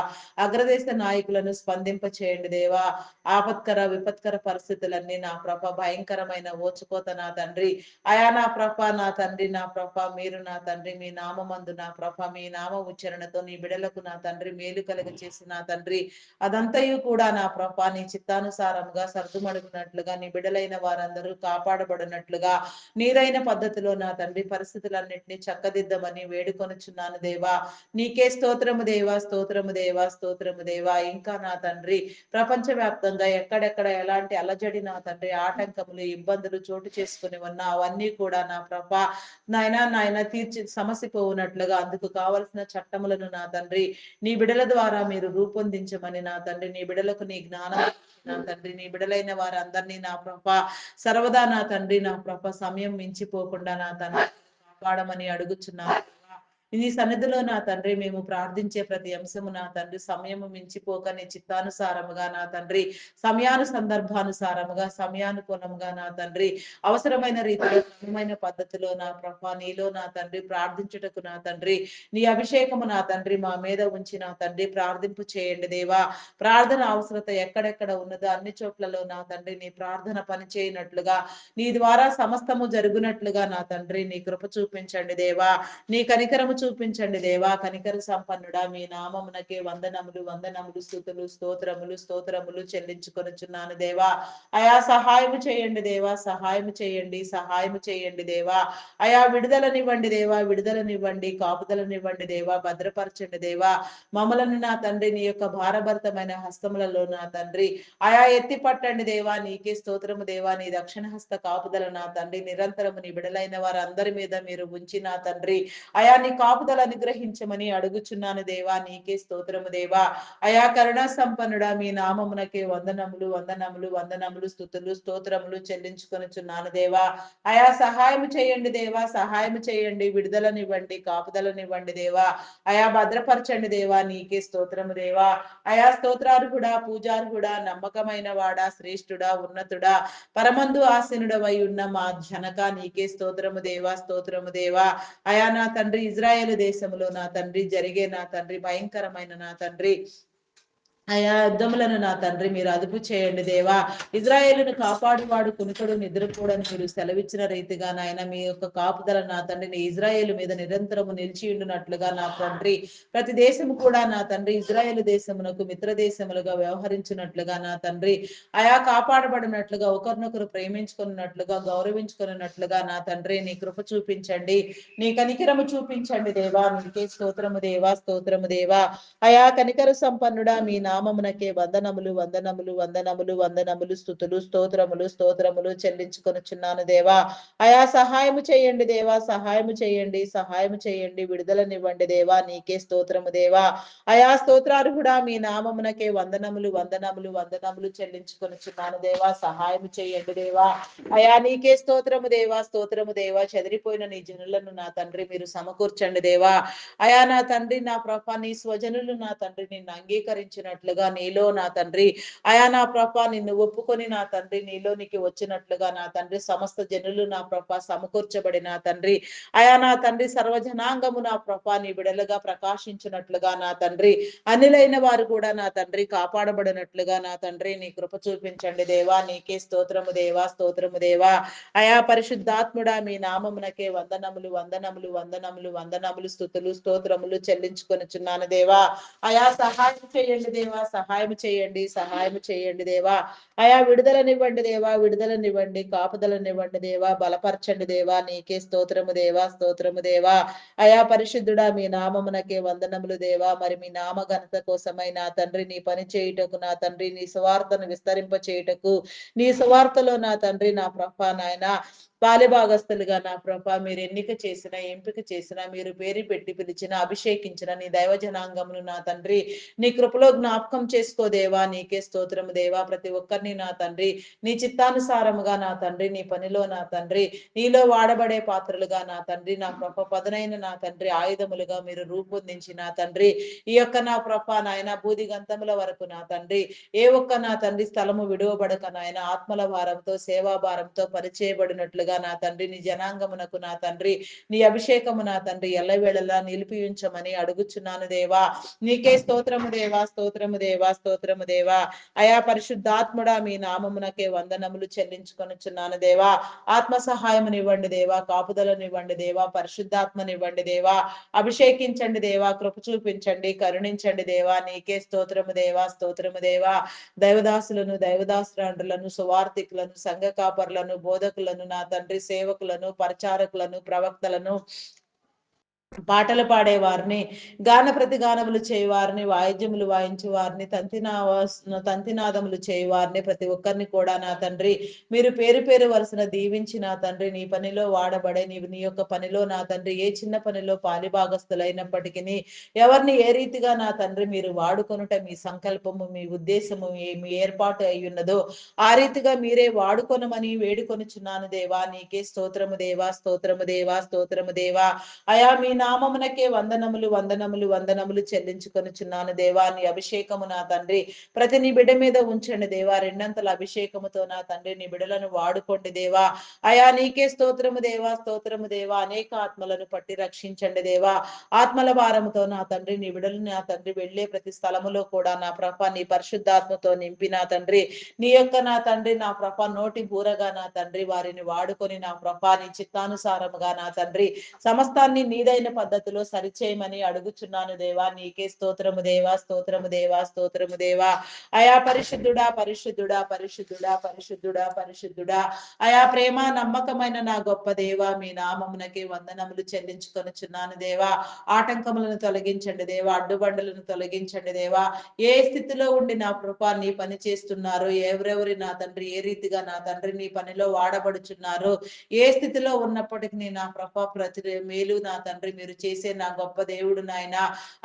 అగ్రదేశ నాయకులను స్పందింప చేయండి దేవా. ఆపత్కర విపత్కర పరిస్థితులన్నీ నా భయంకరమైన ఓచుకోత నా తండ్రి అయా నా నా తండ్రి నా మీరు నా తండ్రి మీ నామందు నా మీ నామ ఉచ్చరణతో నీ బిడలకు నా తండ్రి మేలు కలుగ చేసి నా తండ్రి అదంతయు కూడా నా నీ చిత్తానుసారంగా సర్దుమడుగునట్లుగా నీ బిడలైన వారందరూ కాపాడబడినట్లుగా నీదైన పద్ధతిలో నా తండ్రి పరిస్థితులన్నింటినీ చక్కదిద్దమని వేడుకొనుచున్నాను దేవా. నీకే స్తోత్రము దేవా, స్తోత్రము దేవా, స్తోత్రము దేవా. ఇంకా నా తండ్రి ప్రపంచవ్యాప్తంగా ఎక్కడెక్కడ ఎలాంటి అలజడి నా తండ్రి ఆటంకములు ఇబ్బందులు చోటు చేసుకుని ఉన్నా అవన్నీ కూడా నా నాయన తీర్చి సమసిపోవునట్లుగా అందుకు కావలసిన చట్టములను నా తండ్రి నీ బిడల ద్వారా మీరు రూపొందించమని నా తండ్రి నీ బిడలకు నీ జ్ఞానం నా తండ్రి నీ బిడలైన వారందరినీ నా సర్వదా నా తండ్రి నా సమయం మించిపోకుండా నా తండ్రి కాపాడమని అడుగుచున్నాను. నీ సన్నిధిలో నా తండ్రి మేము ప్రార్థించే ప్రతి అంశము నా తండ్రి సమయము మించిపోక నీ చిత్తానుసారముగా నా తండ్రి సందర్భానుసారముగా సమయానుకూలముగా నా తండ్రి అవసరమైన రీతిలో క్రమమైన పద్ధతిలో నా నీలో నా తండ్రి ప్రార్థించుటకు నా తండ్రి నీ అభిషేకము నా తండ్రి మా మీద ఉంచి నా తండ్రి ప్రార్థింపు చేయండి దేవా. ప్రార్థన అవసరత ఎక్కడెక్కడ ఉన్నదో అన్ని చోట్లలో నా తండ్రి నీ ప్రార్థన పని చేయనట్లుగా నీ ద్వారా సమస్తము జరుగునట్లుగా నా తండ్రి నీ కృప చూపించండి దేవా. నీ కనికరము చూపించండి దేవా. కనికర సంపన్నుడా మీ నామమునకే వందనములు, వందనములు, స్తుతులు, స్తోత్రములు, స్తోత్రములు చెల్లించుకొనుచున్నాను దేవా. అయా సహాయము చేయండి దేవా, సహాయము చేయండి, సహాయము చేయండి దేవా. అయా విడుదలనివ్వండి దేవా, విడుదలనివ్వండి, కాపుదలనివ్వండి దేవా, భద్రపరచండి దేవా. మమ్మలను నా తండ్రి నీ యొక్క భారభరితమైన హస్తములలో నా తండ్రి అయా ఎత్తి పట్టండి దేవా. నీకే స్తోత్రము దేవా. నీ దక్షిణ హస్త కాపుదల నా తండ్రి నిరంతరము నీ బిడలైన వారందరి మీద మీరు ఉంచి నా తండ్రి అయా నీ కాపుదల అనుగ్రహించమని అడుగుచున్నాను దేవా. నీకే స్తోత్రము దేవా. అయా కరుణా సంపన్నుడా మీ నామమునకే వందనములు, వందనములు, వందనములు, స్తుతులు, స్తోత్రములు చెల్లించుకొనుచున్నాను దేవా. అయా సహాయము చేయండి దేవా, సహాయము చేయండి, విడుదలనివ్వండి, కాపుదలనివ్వండి దేవా. అయా భద్రపరచండి దేవా. నీకే స్తోత్రము దేవా. అయా స్తోత్రార్హుడా, పూజార్హుడా, నమ్మకమైన వాడా, శ్రేష్ఠుడా, ఉన్నతుడా, పరమందు ఆసీనుడవై ఉన్న మా జనక నీకే స్తోత్రము దేవా, స్తోత్రము దేవా. అయా నా తండ్రి ఇజ్రాయేల్ దేశంలో నా తండ్రి జరిగే నా తండ్రి భయంకరమైన నా తండ్రి అయా యుద్ధములను నా తండ్రి మీరు అదుపు చేయండి దేవా. ఇజ్రాయేలును కాపాడువాడు కునుకడు నిద్రపోడని మీరు సెలవిచ్చిన రీతిగా నాయన మీ యొక్క కాపుదల నా తండ్రిని ఇజ్రాయేలు మీద నిరంతరము నిలిచి ఉండునట్లుగా నా తండ్రి ప్రతి దేశము కూడా నా తండ్రి ఇజ్రాయేల్ దేశమునకు మిత్ర దేశములుగా వ్యవహరించినట్లుగా నా తండ్రి అయా కాపాడబడినట్లుగా ఒకరినొకరు ప్రేమించుకున్నట్లుగా గౌరవించుకున్నట్లుగా నా తండ్రి నీ కృప చూపించండి, నీ కనికరము చూపించండి దేవా. నీకే స్తోత్రము దేవా, స్తోత్రము దేవా. అయా కనికర సంపన్నుడా మీ నామమునకే వందనములు వందనములు వందనములు వందనములు స్తుతులు స్తోత్రములు స్తోత్రములు చెల్లించుకొనుచున్నాను దేవా. అయా సహాయము చేయండి దేవా, సహాయము చేయండి, సహాయము చేయండి, విడుదలనివ్వండి దేవా. నీకే స్తోత్రము దేవా. అయా స్తోత్రార్హుడా, మీ నామమునకే వందనములు వందనములు వందనములు చెల్లించుకొనుచున్నాను దేవా. సహాయము చేయండి దేవా. అయా నీకే స్తోత్రము దేవా, స్తోత్రము దేవా. చెదిరిపోయిన నీ జనులను నా తండ్రి మీరు సమకూర్చండి దేవా. అయా నా తండ్రి నా ప్రభ, నీ స్వజనులు నా తండ్రి నిన్ను అంగీకరించినట్లుగా నీలో నా తండ్రి, అయా నా ప్రభ నిన్ను ఒప్పుకొని నా తండ్రి నీలోనికి వచ్చినట్లుగా నా తండ్రి సమస్త జనులు నా ప్రభ సమకూర్చబడి నా తండ్రి, అయా నా తండ్రి సర్వజనాంగము నా ప్రభ నీ బిడలుగా ప్రకాశించినట్లుగా నా తండ్రి, అన్యులైన వారు కూడా నా తండ్రి కాపాడబడినట్లుగా నా తండ్రి నీ కృప చూపించండి దేవా. నీకే స్తోత్రము దేవా, స్తోత్రము దేవా. అయా పరిశుద్ధాత్ముడా, మీ నామమునకే వందనములు వందనములు వందనములు వందనములు స్తుతులు స్తోత్రములు చెల్లించుకొనుచున్నాను దేవా. అయా సహాయం చేయండి దేవా, సహాయం చేయండి, సహాయం చేయండి దేవా. అయా విడుదలనివ్వండి దేవా, విడుదలనివ్వండి, కాపుదలనివ్వండి దేవా, బలపరచండి దేవా. నీకే స్తోత్రము దేవా, స్తోత్రము దేవా. అయా పరిశుద్ధుడా, మీ నామమునకే వందనములు దేవా. మరి మీ నామ ఘనత కోసమై నా తండ్రి నీ పని చేయుటకు నా తండ్రి, నీ సువార్తను విస్తరింప చేయుటకు, నీ సువార్తలో నా తండ్రి నా ప్రభ నాయన పాలిభాగస్తులుగా నా ప్రభ మీరు ఎన్నిక చేసిన, ఎంపిక చేసిన, మీరు పేరు పెట్టి పిలిచిన, అభిషేకించిన నీ దైవ జనాంగమును నా తండ్రి నీ కృపలో జ్ఞాపకం చేసుకోదేవా. నీకే స్తోత్రము దేవా. ప్రతి ఒక్కరిని నా తండ్రి నీ చిత్తానుసారముగా నా తండ్రి నీ పనిలో నా తండ్రి నీలో వాడబడే పాత్రలుగా నా తండ్రి నా ప్రభ పదునైన నా తండ్రి ఆయుధములుగా మీరు రూపొందించి నా తండ్రి ఈ యొక్క నా ప్రభ నాయన బూదిగంతముల వరకు నా తండ్రి ఏ ఒక్క నా తండ్రి స్థలము విడువబడక నాయన ఆత్మల భారంతో సేవా భారంతో పరిచయబడినట్లుగా నా తండ్రి నీ జనాంగమునకు నా తండ్రి నీ అభిషేకము నా తండ్రి ఎల్లవేళలా నిలిపి ఉంచమని అడుగుచున్నాను దేవా. నీకే స్తోత్రము దేవా, స్తోత్రము దేవా, స్తోత్రము దేవా. అయా పరిశుద్ధాత్ముడా, మీ నామమునకే వందనములు చెల్లించుకొనుచున్నాను దేవా. ఆత్మ సహాయమునివ్వండి దేవా, కాపుదలనివ్వండి దేవా, పరిశుద్ధాత్మనివ్వండి దేవా. అభిషేకించండి దేవా, కృప చూపించండి, కరుణించండి దేవా. నీకే స్తోత్రము దేవా, స్తోత్రము దేవా. దైవదాసులను, దైవదాసురాండ్రులను, సువార్థికులను, సంఘ కాపర్లను, బోధకులను, నా తండ్రి సేవకులను, పరిచారకులను, ప్రవక్తలను, పాటలు పాడేవారిని, గాన ప్రతిగానములు చేయవారిని, వాయిద్యములు వాయించే వారిని, తంతినాదములు చేయవారిని, ప్రతి ఒక్కరిని కూడా నా తండ్రి మీరు పేరు పేరు వరుసన దీవించి నా తండ్రి నీ పనిలో వాడబడే నీవు నీ యొక్క పనిలో నా తండ్రి ఏ చిన్న పనిలో పాలిభాగస్తులైనప్పటికీ ఎవరిని ఏ రీతిగా నా తండ్రి మీరు వాడుకొనుట మీ సంకల్పము, మీ ఉద్దేశము, మీ ఏర్పాటు అయ్యున్నదో ఆ రీతిగా మీరే వాడుకొనమని వేడుకొనుచున్నాను దేవా. నీకే స్తోత్రము దేవా, స్తోత్రము దేవా, స్తోత్రము దేవా. అయా మీ నామమునకే వందనములు వందనములు వందనములు చెల్లించుకొనుచున్నాను దేవా. నీ అభిషేకము నా తండ్రి ప్రతి నీ బిడ్డ మీద ఉంచండి దేవా. రెండంతల అభిషేకముతో నా తండ్రి నీ బిడ్డలను వాడుకోండి దేవా. అయా నీకే స్తోత్రము దేవా, స్తోత్రము దేవా. అనేక ఆత్మలను పట్టి రక్షించండి దేవా. ఆత్మల భారముతో నా తండ్రి నీ బిడ్డలు నా తండ్రి వెళ్ళే ప్రతి స్థలములో కూడా నా ప్రభ నీ పరిశుద్ధాత్మతో నింపి నా తండ్రి నీ యొక్క నా తండ్రి నా ప్రభ నోటి బూరగా నా తండ్రి వారిని వాడుకొని నా ప్రభ నీ చిత్తానుసారముగా నా తండ్రి సమస్తాన్ని నీదైన పద్ధతిలో సరిచేయమని అడుగుచున్నాను దేవా. నీకే స్తోత్రము దేవా, స్తోత్రము దేవా, స్తోత్రము దేవా. అయా పరిశుద్ధుడా, పరిశుద్ధుడా, పరిశుద్ధుడా, పరిశుద్ధుడా, పరిశుద్ధుడా. అయా ప్రేమ నమ్మకమైన నా గొప్ప దేవా, మీ నామమునకే వందనములు చెల్లించుకొనుచున్నాను దేవా. ఆటంకములను తొలగించండి దేవా, అడ్డుబండలను తొలగించండి దేవా. ఏ స్థితిలో ఉండి నా కృప నీ పని చేస్తున్నారు, ఎవరెవరి నా తండ్రి ఏ రీతిగా నా తండ్రి నీ పనిలో వాడబడుచున్నారు, ఏ స్థితిలో ఉన్నప్పటికీ నా ప్రభ ప్రతి మేలు నా తండ్రి మీరు చేసే నా గొప్ప దేవుడు నాయన.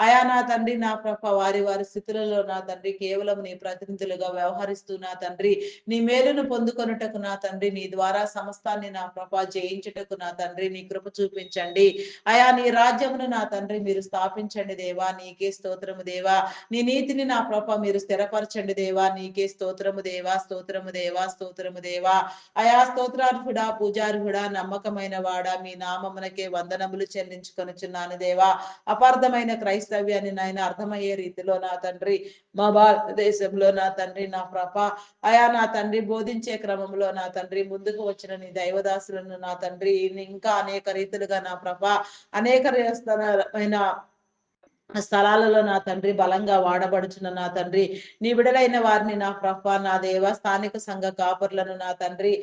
అయా నా తండ్రి నా ప్రభ వారి వారి స్థితులలో నా తండ్రి కేవలం నీ ప్రతినిధులుగా వ్యవహరిస్తూ నా తండ్రి నీ మేలును పొందుకొనుటకు నా తండ్రి నీ ద్వారా సమస్తాన్ని నా ప్రభ జయించుటకు నా తండ్రి నీ కృప చూపించండి. అయా నీ రాజ్యమును నా తండ్రి మీరు స్థాపించండి దేవా. నీకే స్తోత్రము దేవా. నీ నీతిని నా ప్రభ మీరు స్థిరపరచండి దేవా. నీకే స్తోత్రము దేవా, స్తోత్రము దేవా, స్తోత్రము దేవా. అయా స్తోత్రార్హుడా, పూజార్హుడా, నమ్మకమైన వాడా, మీ నామమునకే వందనములు చెల్లించుకొనుచున్నాను దేవా. అపార్థమైన క్రైస్తవ్యాన్ని నాయన అర్థమయ్యే రీతిలో నా తండ్రి మా భారతదేశంలో నా తండ్రి నా ప్రభ అయా నా తండ్రి బోధించే క్రమంలో నా తండ్రి ముందుకు వచ్చిన నీ దైవదాసులను నా తండ్రి ఇంకా అనేక రీతులుగా నా ప్రభ అనేక స్థలాలలో నా తండ్రి బలంగా వాడబడుచున్న నా తండ్రి నీ బిడలైన వారిని నా ప్రభ నా దేవ స్థానిక సంఘ కాపురులను నా తండ్రి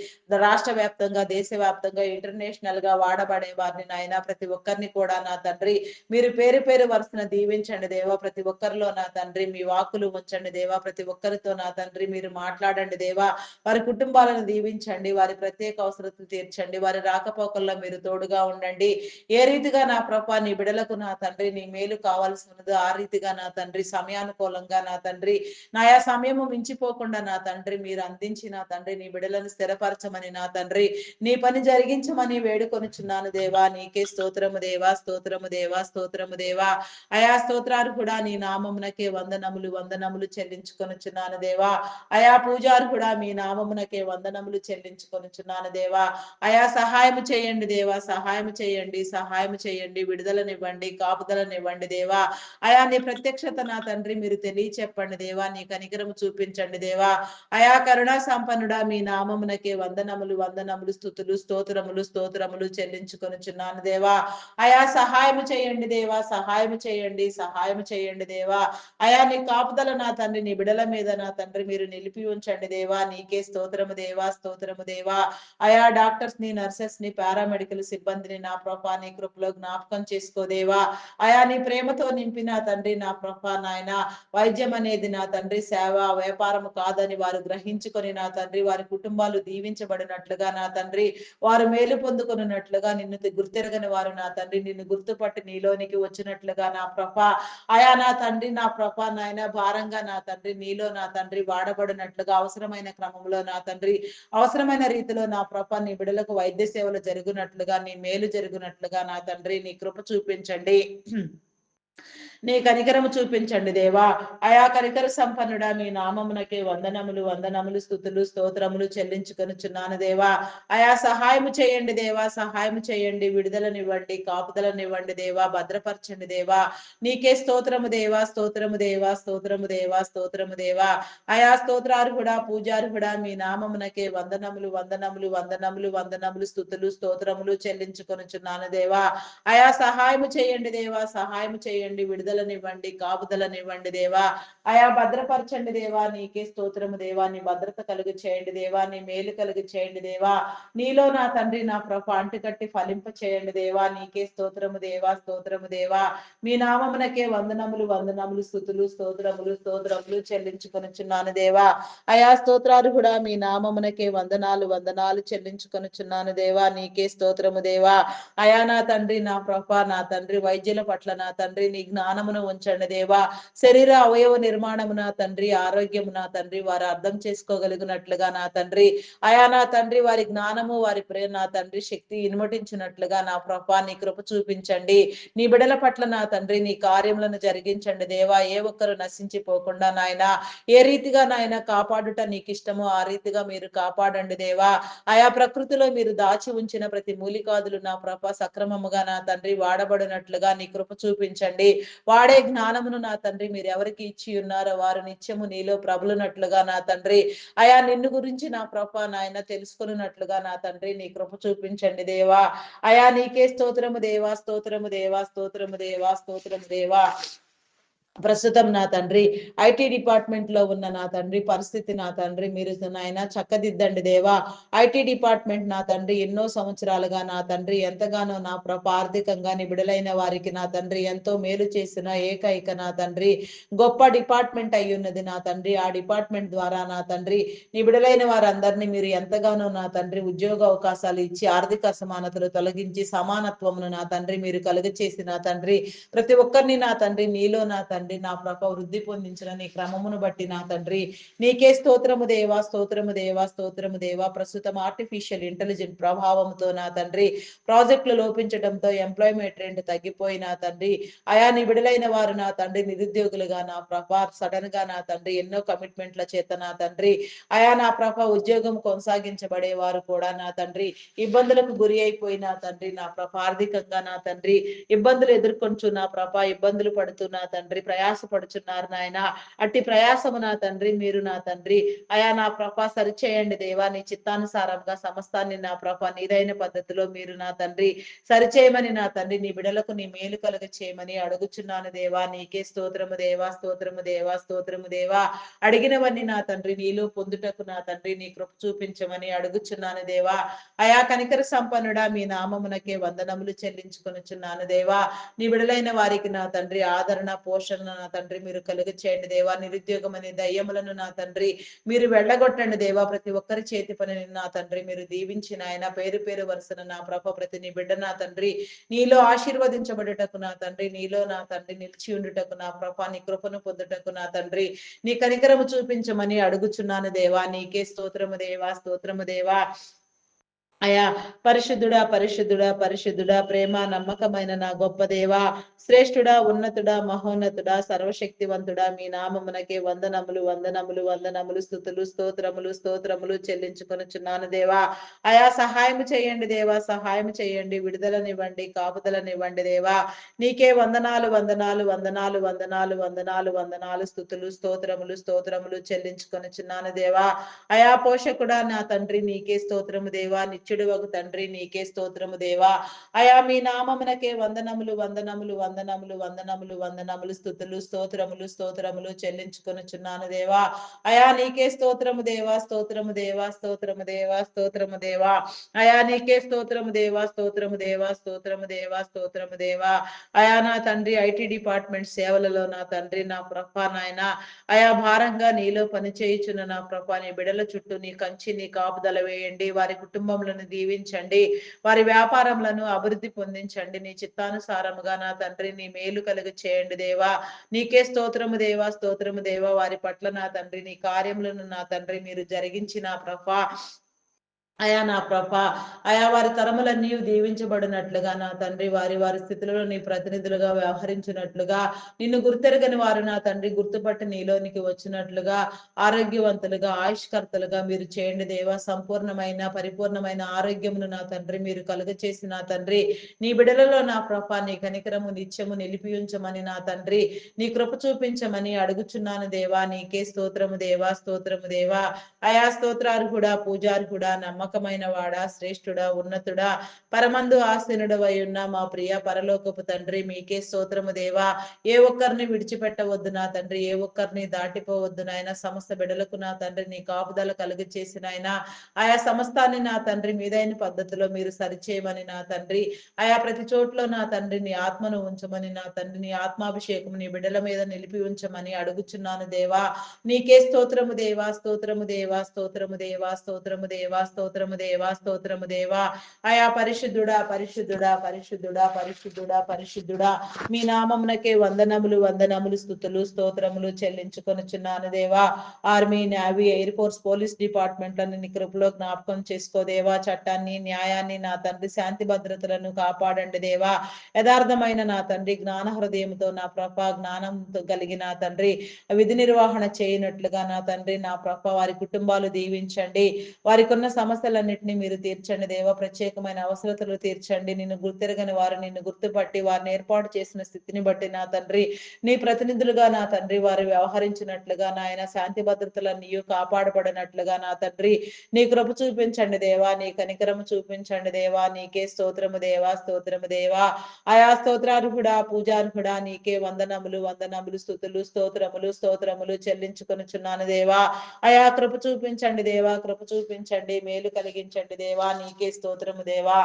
రాష్ట్ర వ్యాప్తంగా దేశవ్యాప్తంగా ఇంటర్నేషనల్ గా వాడబడే వారిని నాయన ప్రతి ఒక్కరిని కూడా నా తండ్రి మీరు పేరు పేరు వరుసన దీవించండి దేవా. ప్రతి ఒక్కరిలో నా తండ్రి మీ వాక్కులు ఉంచండి దేవా. ప్రతి ఒక్కరితో నా తండ్రి మీరు మాట్లాడండి దేవా. వారి కుటుంబాలను దీవించండి, వారి ప్రత్యేక అవసరతలు తీర్చండి, వారి రాకపోకల్లో మీరు తోడుగా ఉండండి. ఏ రీతిగా నా ప్రభ నీ బిడలకు నా తండ్రి నీ మేలు కావాల్సి ఉన్నదో ఆ రీతిగా నా తండ్రి సమయానుకూలంగా నా తండ్రి నాయా సమయము మించిపోకుండా నా తండ్రి మీరు అందించి నా తండ్రి నీ బిడలను స్థిరపరచమని నా తండ్రి నీ పని జరిగించమని వేడుకొనుచున్నాను దేవా. నీకే స్తోత్రము దేవా, స్తోత్రము దేవా, స్తోత్రము దేవా. అయా స్తోత్రాలు కూడా నీ నామమునకే వందనములు వందనములు చెల్లించుకొనుచున్నాను దేవా. అయా పూజారు కూడా మీ నామమునకే వందనములు చెల్లించుకొనుచున్నాను దేవా. అయా సహాయం చేయండి దేవా, సహాయం చేయండి, సహాయం చేయండి, విడుదలనివ్వండి, కాపుదలనివ్వండి దేవా. అయా నీ ప్రత్యక్షత నా తండ్రి మీరు తెలియచెప్పండి దేవా. నీ కనికరము చూపించండి దేవా. అయా కరుణా సంపన్నుడా మీ నామమునకే వందనములు వందనములు స్తుతులు స్తోత్రములు స్తోత్రములు చెల్లించుకొనుచున్నాను దేవా. అయా సహాయం చేయండి దేవా, సహాయం చేయండి, సహాయం చేయండి దేవా. అయా నీ కాపుదల నా తండ్రి నీ బిడల మీద నా తండ్రి మీరు నిలిపి ఉంచండి దేవా. నీకే స్తోత్రము దేవా, స్తోత్రము దేవా. అయా డాక్టర్స్ ని నర్సెస్ ని పారామెడికల్ సిబ్బందిని నా ప్రభా నీ కృపలో జ్ఞాపకం చేసుకోదేవా. అయా నీ ప్రేమతో నింపిన తండ్రి నా ప్రభా నాయన వైద్యం అనేది నా తండ్రి సేవ వ్యాపారము కాదని వారు గ్రహించుకొని నా తండ్రి వారి కుటుంబాలు దీవించబడినట్లుగా నా తండ్రి వారు మేలు పొందుకున్నట్లుగా నిన్ను గుర్తెరగని వారు నా తండ్రి నిన్ను గుర్తుపట్టి నీలోనికి వచ్చినట్లుగా నా ప్రభా అయా నా తండ్రి నా ప్రభా నాయన భారంగా నా తండ్రి నీలో నా తండ్రి వాడబడినట్లుగా అవసరమైన క్రమంలో నా తండ్రి అవసరమైన రీతిలో నా ప్రభా నీ బిడలకు వైద్య సేవలు జరుగునట్లుగా నీ మేలు జరుగునట్లుగా నా తండ్రి నీ కృప చూపించండి. నీ కనికరము చూపించండి దేవా. అయా కనికర సంపన్నుడా మీ నామమునకే వందనములు వందనములు స్తుతులు స్తోత్రములు చెల్లించుకొనుచున్నాను దేవా. అయా సహాయము చేయండి దేవా, సహాయము చేయండి, విడుదలనివ్వండి, కాపుదలనివ్వండి దేవా, భద్రపరచండి దేవా. నీకే స్తోత్రము దేవా, స్తోత్రము దేవా, స్తోత్రము దేవా, స్తోత్రము దేవా. అయా స్తోత్రార్హుడా పూజార్హుడా మీ నామమునకే వందనములు వందనములు వందనములు వందనములు స్తుతులు స్తోత్రములు చెల్లించుకొనుచున్నాను దేవా. అయా సహాయము చేయండి దేవా, సహాయము చేయండి, విడుదలనివ్వండి, కాపుదలనివ్వండి దేవా. అయా భద్రపరచండి దేవా. నీకే స్తోత్రము దేవా. నీ భద్రత కలుగు చేయండి దేవా. నీ మేలు కలుగు చేయండి దేవా. నీలో నా తండ్రి నా ప్రభ అంటుకట్టి ఫలింప చేయండి దేవా. నీకే స్తోత్రము దేవా, స్తోత్రము దేవా. మీ నామమునకే వందనములు వందనములు స్తుతులు స్తోత్రములు స్తోత్రములు చెల్లించుకొనుచున్నాను దేవా. అయా స్తోత్రాలు కూడా మీ నామమునకే వందనాలు వందనాలు చెల్లించుకొనుచున్నాను దేవా. నీకే స్తోత్రము దేవా. అయా నా తండ్రి నా ప్రభ నా తండ్రి వైద్యుల పట్ల నా తండ్రి నీ జ్ఞానమును ఉంచండి దేవా. శరీర అవయవ నిర్మాణము నా తండ్రి ఆరోగ్యము నా తండ్రి వారు అర్థం చేసుకోగలిగినట్లుగా నా తండ్రి అయా నా తండ్రి వారి జ్ఞానము వారి నా తండ్రి శక్తి ఇనుమటించినట్లుగా నా ప్రభా నీ కృప చూపించండి. నీ బిడల పట్ల నా తండ్రి నీ కార్యములను జరిగించండి దేవా. ఏ ఒక్కరు నశించిపోకుండా నాయన ఏ రీతిగా నాయన కాపాడుట నీకు ఇష్టమో ఆ రీతిగా మీరు కాపాడండి దేవా. ఆయా ప్రకృతిలో మీరు దాచి ఉంచిన ప్రతి మూలికాదులు నా ప్రభ సక్రమముగా నా తండ్రి వాడబడినట్లుగా నీ కృప చూపించండి. వాడే జ్ఞానమును నా తండ్రి మీరు ఎవరికి ఇచ్చి ఉన్నారో వారు నిత్యము నీలో ప్రబలునట్లుగా నా తండ్రి అయా నిన్ను గురించి నా ప్రభ నాయన తెలుసుకున్నట్లుగా నా తండ్రి నీ కృప చూపించండి దేవా. అయా నీకే స్తోత్రము దేవా, స్తోత్రము దేవా, స్తోత్రము దేవా, స్తోత్రము దేవా. ప్రస్తుతం నా తండ్రి ఐటీ డిపార్ట్మెంట్ లో ఉన్న నా తండ్రి పరిస్థితి నా తండ్రి మీరు నాయన చక్కదిద్దండి దేవా. ఐటీ డిపార్ట్మెంట్ నా తండ్రి ఎన్నో సంవత్సరాలుగా నా తండ్రి ఎంతగానో నా ప్రభ ఆర్థికంగా నిబిడలైన వారికి నా తండ్రి ఎంతో మేలు చేసిన ఏకైక నా తండ్రి గొప్ప డిపార్ట్మెంట్ అయి ఉన్నది నా తండ్రి. ఆ డిపార్ట్మెంట్ ద్వారా నా తండ్రి నిబిడలైన వారందరినీ మీరు ఎంతగానో నా తండ్రి ఉద్యోగ అవకాశాలు ఇచ్చి ఆర్థిక అసమానతలు తొలగించి సమానత్వమును నా తండ్రి మీరు కలుగ చేసి నా తండ్రి ప్రతి ఒక్కరిని నా తండ్రి నీలో నా తండ్రి నా ప్రభ వృద్ధి పొందించిన నీ క్రమమును బట్టి నా తండ్రి నీకే స్తోత్రము దేవా, స్తోత్రము దేవా, స్తోత్రము దేవా. ప్రస్తుతం ఆర్టిఫిషియల్ ఇంటెలిజెంట్ ప్రభావంతో నా తండ్రి ప్రాజెక్టులు లోపించడంతో ఎంప్లాయ్మెంట్ రేట్ తగ్గిపోయి నా తండ్రి అయా నీ విడుదలైన వారు నా తండ్రి నిరుద్యోగులుగా నా ప్రభ సడన్ గా నా తండ్రి ఎన్నో కమిట్మెంట్ల చేత నా తండ్రి అయా నా ప్రభ ఉద్యోగం కొనసాగించబడే వారు కూడా నా తండ్రి ఇబ్బందులకు గురి అయిపోయి నా తండ్రి నా ప్రభ ఆర్థికంగా నా తండ్రి ఇబ్బందులు ఎదుర్కొంచు నా ప్రభ ఇబ్బందులు పడుతూ నా తండ్రి ప్రయాసపడుచున్నారు నాయన. అట్టి ప్రయాసము నా తండ్రి మీరు నా తండ్రి అయా నా ప్రభ సరిచేయండి దేవా. నీ చిత్తానుసారంగా సమస్తాన్ని నా ప్రభ నీదైన పద్ధతిలో మీరు నా తండ్రి సరిచేయమని నా తండ్రి నీ బిడలకు నీ మేలు కలుగ చేయమని అడుగుచున్నాను దేవా. నీకే స్తోత్రము దేవా, స్తోత్రము దేవా, స్తోత్రము దేవా. అడిగినవన్నీ నా తండ్రి నీలో పొందుటకు నా తండ్రి నీ కృప చూపించమని అడుగుచున్నాను దేవా. అయా కనికర సంపన్నుడా మీ నామమునకే వందనములు చెల్లించుకొనుచున్నాను దేవా. నీ విడులైన వారికి నా తండ్రి ఆదరణ పోషణ నా తండ్రి మీరు కలుగ చేయండి దేవా. నిరుద్యోగం అనే దయ్యములను నా తండ్రి మీరు వెళ్ళగొట్టండి దేవా. ప్రతి ఒక్కరి చేతి పనిని నా తండ్రి మీరు దీవించిన ఆయన పేరు పేరు వరుసన నా ప్రభ ప్రతి నీ బిడ్డ నా తండ్రి నీలో ఆశీర్వదించబడుటకు నా తండ్రి నీలో నా తండ్రి నిలిచి ఉండుటకు నా ప్రభ నీ కృపను పొందుటకు నా తండ్రి నీ కనికరము చూపించమని అడుగుచున్నాను దేవా. నీకే స్తోత్రము దేవా, స్తోత్రము దేవా. అయా పరిశుద్ధుడా పరిశుద్ధుడా పరిశుద్ధుడా ప్రేమ నమ్మకమైన నా గొప్ప దేవా, శ్రేష్ఠుడా ఉన్నతుడా మహోన్నతుడా సర్వశక్తివంతుడా మీ నామమునకే వందనములు వందనములు వందనములు స్థుతులు స్తోత్రములు స్తోత్రములు చెల్లించుకొనుచున్నాను దేవా. అయా సహాయం చేయండి దేవా, సహాయం చేయండి, విడుదలనివ్వండి, కాపుదలనివ్వండి దేవా. నీకే వందనాలు వందనాలు వందనాలు వందనాలు వందనాలు వందనాలు స్థుతులు స్తోత్రములు స్తోత్రములు చెల్లించుకొనుచున్నాను దేవా. అయా పోషకుడా నా తండ్రి నీకే స్తోత్రము దేవా. నిత్యుడు వగు తండ్రి నీకే స్తోత్రము దేవా. అయా మీ నామమునకే వందనములు వందనములు వందనములు వందనములు వందనములు స్థుతులు స్తోత్రములు స్తోత్రములు చెల్లించుకొనుచున్నాను దేవా. అయా నీకే స్తోత్రము దేవా, స్తోత్రము దేవా, స్తోత్రము దేవా, స్తోత్రము దేవా. అయా నీకే స్తోత్రము దేవా, స్తోత్రము దేవా, స్తోత్రము దేవా, స్తోత్రము దేవా. అయా నా తండ్రి ఐటీ డిపార్ట్మెంట్ సేవలలో నా తండ్రి నా ప్రభ నాయన అయా భారంగా నీలో పనిచేయుచున్న నా ప్రభ నీ బిడల చుట్టూ నీ కంచి నీ కాపుదల వేయండి. వారి కుటుంబములను దీవించండి, వారి వ్యాపారములను అభివృద్ధి పొందించండి. నీ చిత్తానుసారముగా నా తండ్రి నీ మేలు కలుగు చేయండి దేవా. నీకే స్తోత్రము దేవా, స్తోత్రము దేవా. వారి పట్ల నా తండ్రి నీ కార్యములను నా తండ్రి మీరు జరిగించిన ప్రభా అయా నా ప్రభ అయా వారి తరములన్నీ దీవించబడినట్లుగా నా తండ్రి వారి వారి స్థితిలో నీ ప్రతినిధులుగా వ్యవహరించినట్లుగా నిన్ను గుర్తెరగని వారు నా తండ్రి గుర్తుపట్టి నీలోనికి వచ్చినట్లుగా ఆరోగ్యవంతులుగా ఆయుష్కర్తలుగా మీరు చేయండి దేవా. సంపూర్ణమైన పరిపూర్ణమైన ఆరోగ్యమును నా తండ్రి మీరు కలుగ చేసి నా తండ్రి నీ బిడలలో నా ప్రభ నీ కనికరము నిత్యము నిలిపి ఉంచమని నా తండ్రి నీ కృప చూపించమని అడుగుచున్నాను దేవా. నీకే స్తోత్రము దేవా, స్తోత్రము దేవా. అయా స్తోత్రార్హుడా పూజార్హుడా నమ్మకమైన వాడా శ్రేష్ఠుడా ఉన్నతుడా పరమందు ఆసీనుడవై ఉన్న మా ప్రియ పరలోకపు తండ్రి మీకే స్తోత్రము దేవా. ఏ ఒక్కరిని విడిచిపెట్టవద్దు నా తండ్రి, ఏ ఒక్కరిని దాటిపోవద్దు నాయన. సమస్త బిడలకు నా తండ్రి నీ కాపుదల కలుగ చేసిన ఆయన ఆయా సమస్తాన్ని నా తండ్రి మీదైన పద్ధతిలో మీరు సరిచేయమని నా తండ్రి ఆయా ప్రతి చోట్ల నా తండ్రి నీ ఆత్మను ఉంచమని నా తండ్రి నీ ఆత్మాభిషేకం నీ బిడల మీద నిలిపి ఉంచమని అడుగుచున్నాను దేవా. నీకే స్తోత్రము దేవా, స్తోత్రము దేవా, స్తోత్రము దేవా, స్తోత్రము దేవా, స్తోత్రము దేవా, స్తోత్రము దేవా. అయా పరిశుద్ధుడా పరిశుద్ధుడా పరిశుద్ధుడా పరిశుద్ధుడా పరిశుద్ధుడా మీ నామమునకే వందనములు వందనములు స్థుతులు స్తోత్రములు చెల్లించుకొనుచున్నాను దేవా. Army navy air force police డిపార్ట్మెంట్లను నీ కృపలో జ్ఞాపకం చేసుకో దేవా. చట్టాన్ని న్యాయాన్ని నా తండ్రి శాంతి భద్రతలను కాపాడండి దేవా. యథార్థమైన నా తండ్రి జ్ఞాన హృదయంతో నా ప్రభ జ్ఞానంతో కలిగిన తండ్రి విధి నిర్వహణ చేయనట్లుగా నా తండ్రి నా ప్రభ వారి కుటుంబాలు దీవించండి. వారికి ఉన్న సమస్యలన్నింటినీ మీరు తీర్చండి దేవా. ప్రత్యేకమైన అవసరతలు తీర్చండి. నిన్ను గుర్తెరగని వారు నిన్ను గుర్తుపట్టి వారిని ఏర్పాటు చేసిన స్థితిని బట్టి నా తండ్రి నీ ప్రతినిధులుగా నా తండ్రి వారు వ్యవహరించినట్లుగా నాయన శాంతి భద్రతలన్నీ కాపాడబడినట్లుగా నా తండ్రి నీ కృప చూపించండి దేవా. నీ కనికరము చూపించండి దేవా. నీకే స్తోత్రము దేవా, స్తోత్రము దేవా. ఆయా స్తోత్రార్హుడా పూజార్హుడా నీకే వందనములు వందనములు స్థుతులు స్తోత్రములు స్తోత్రములు చెల్లించుకొనుచున్నాను దేవా. అయా కృప చూపించండి దేవా, కృప చూపించండి, మేలు కలిగించండి దేవా. నీకే స్తోత్రము దేవా.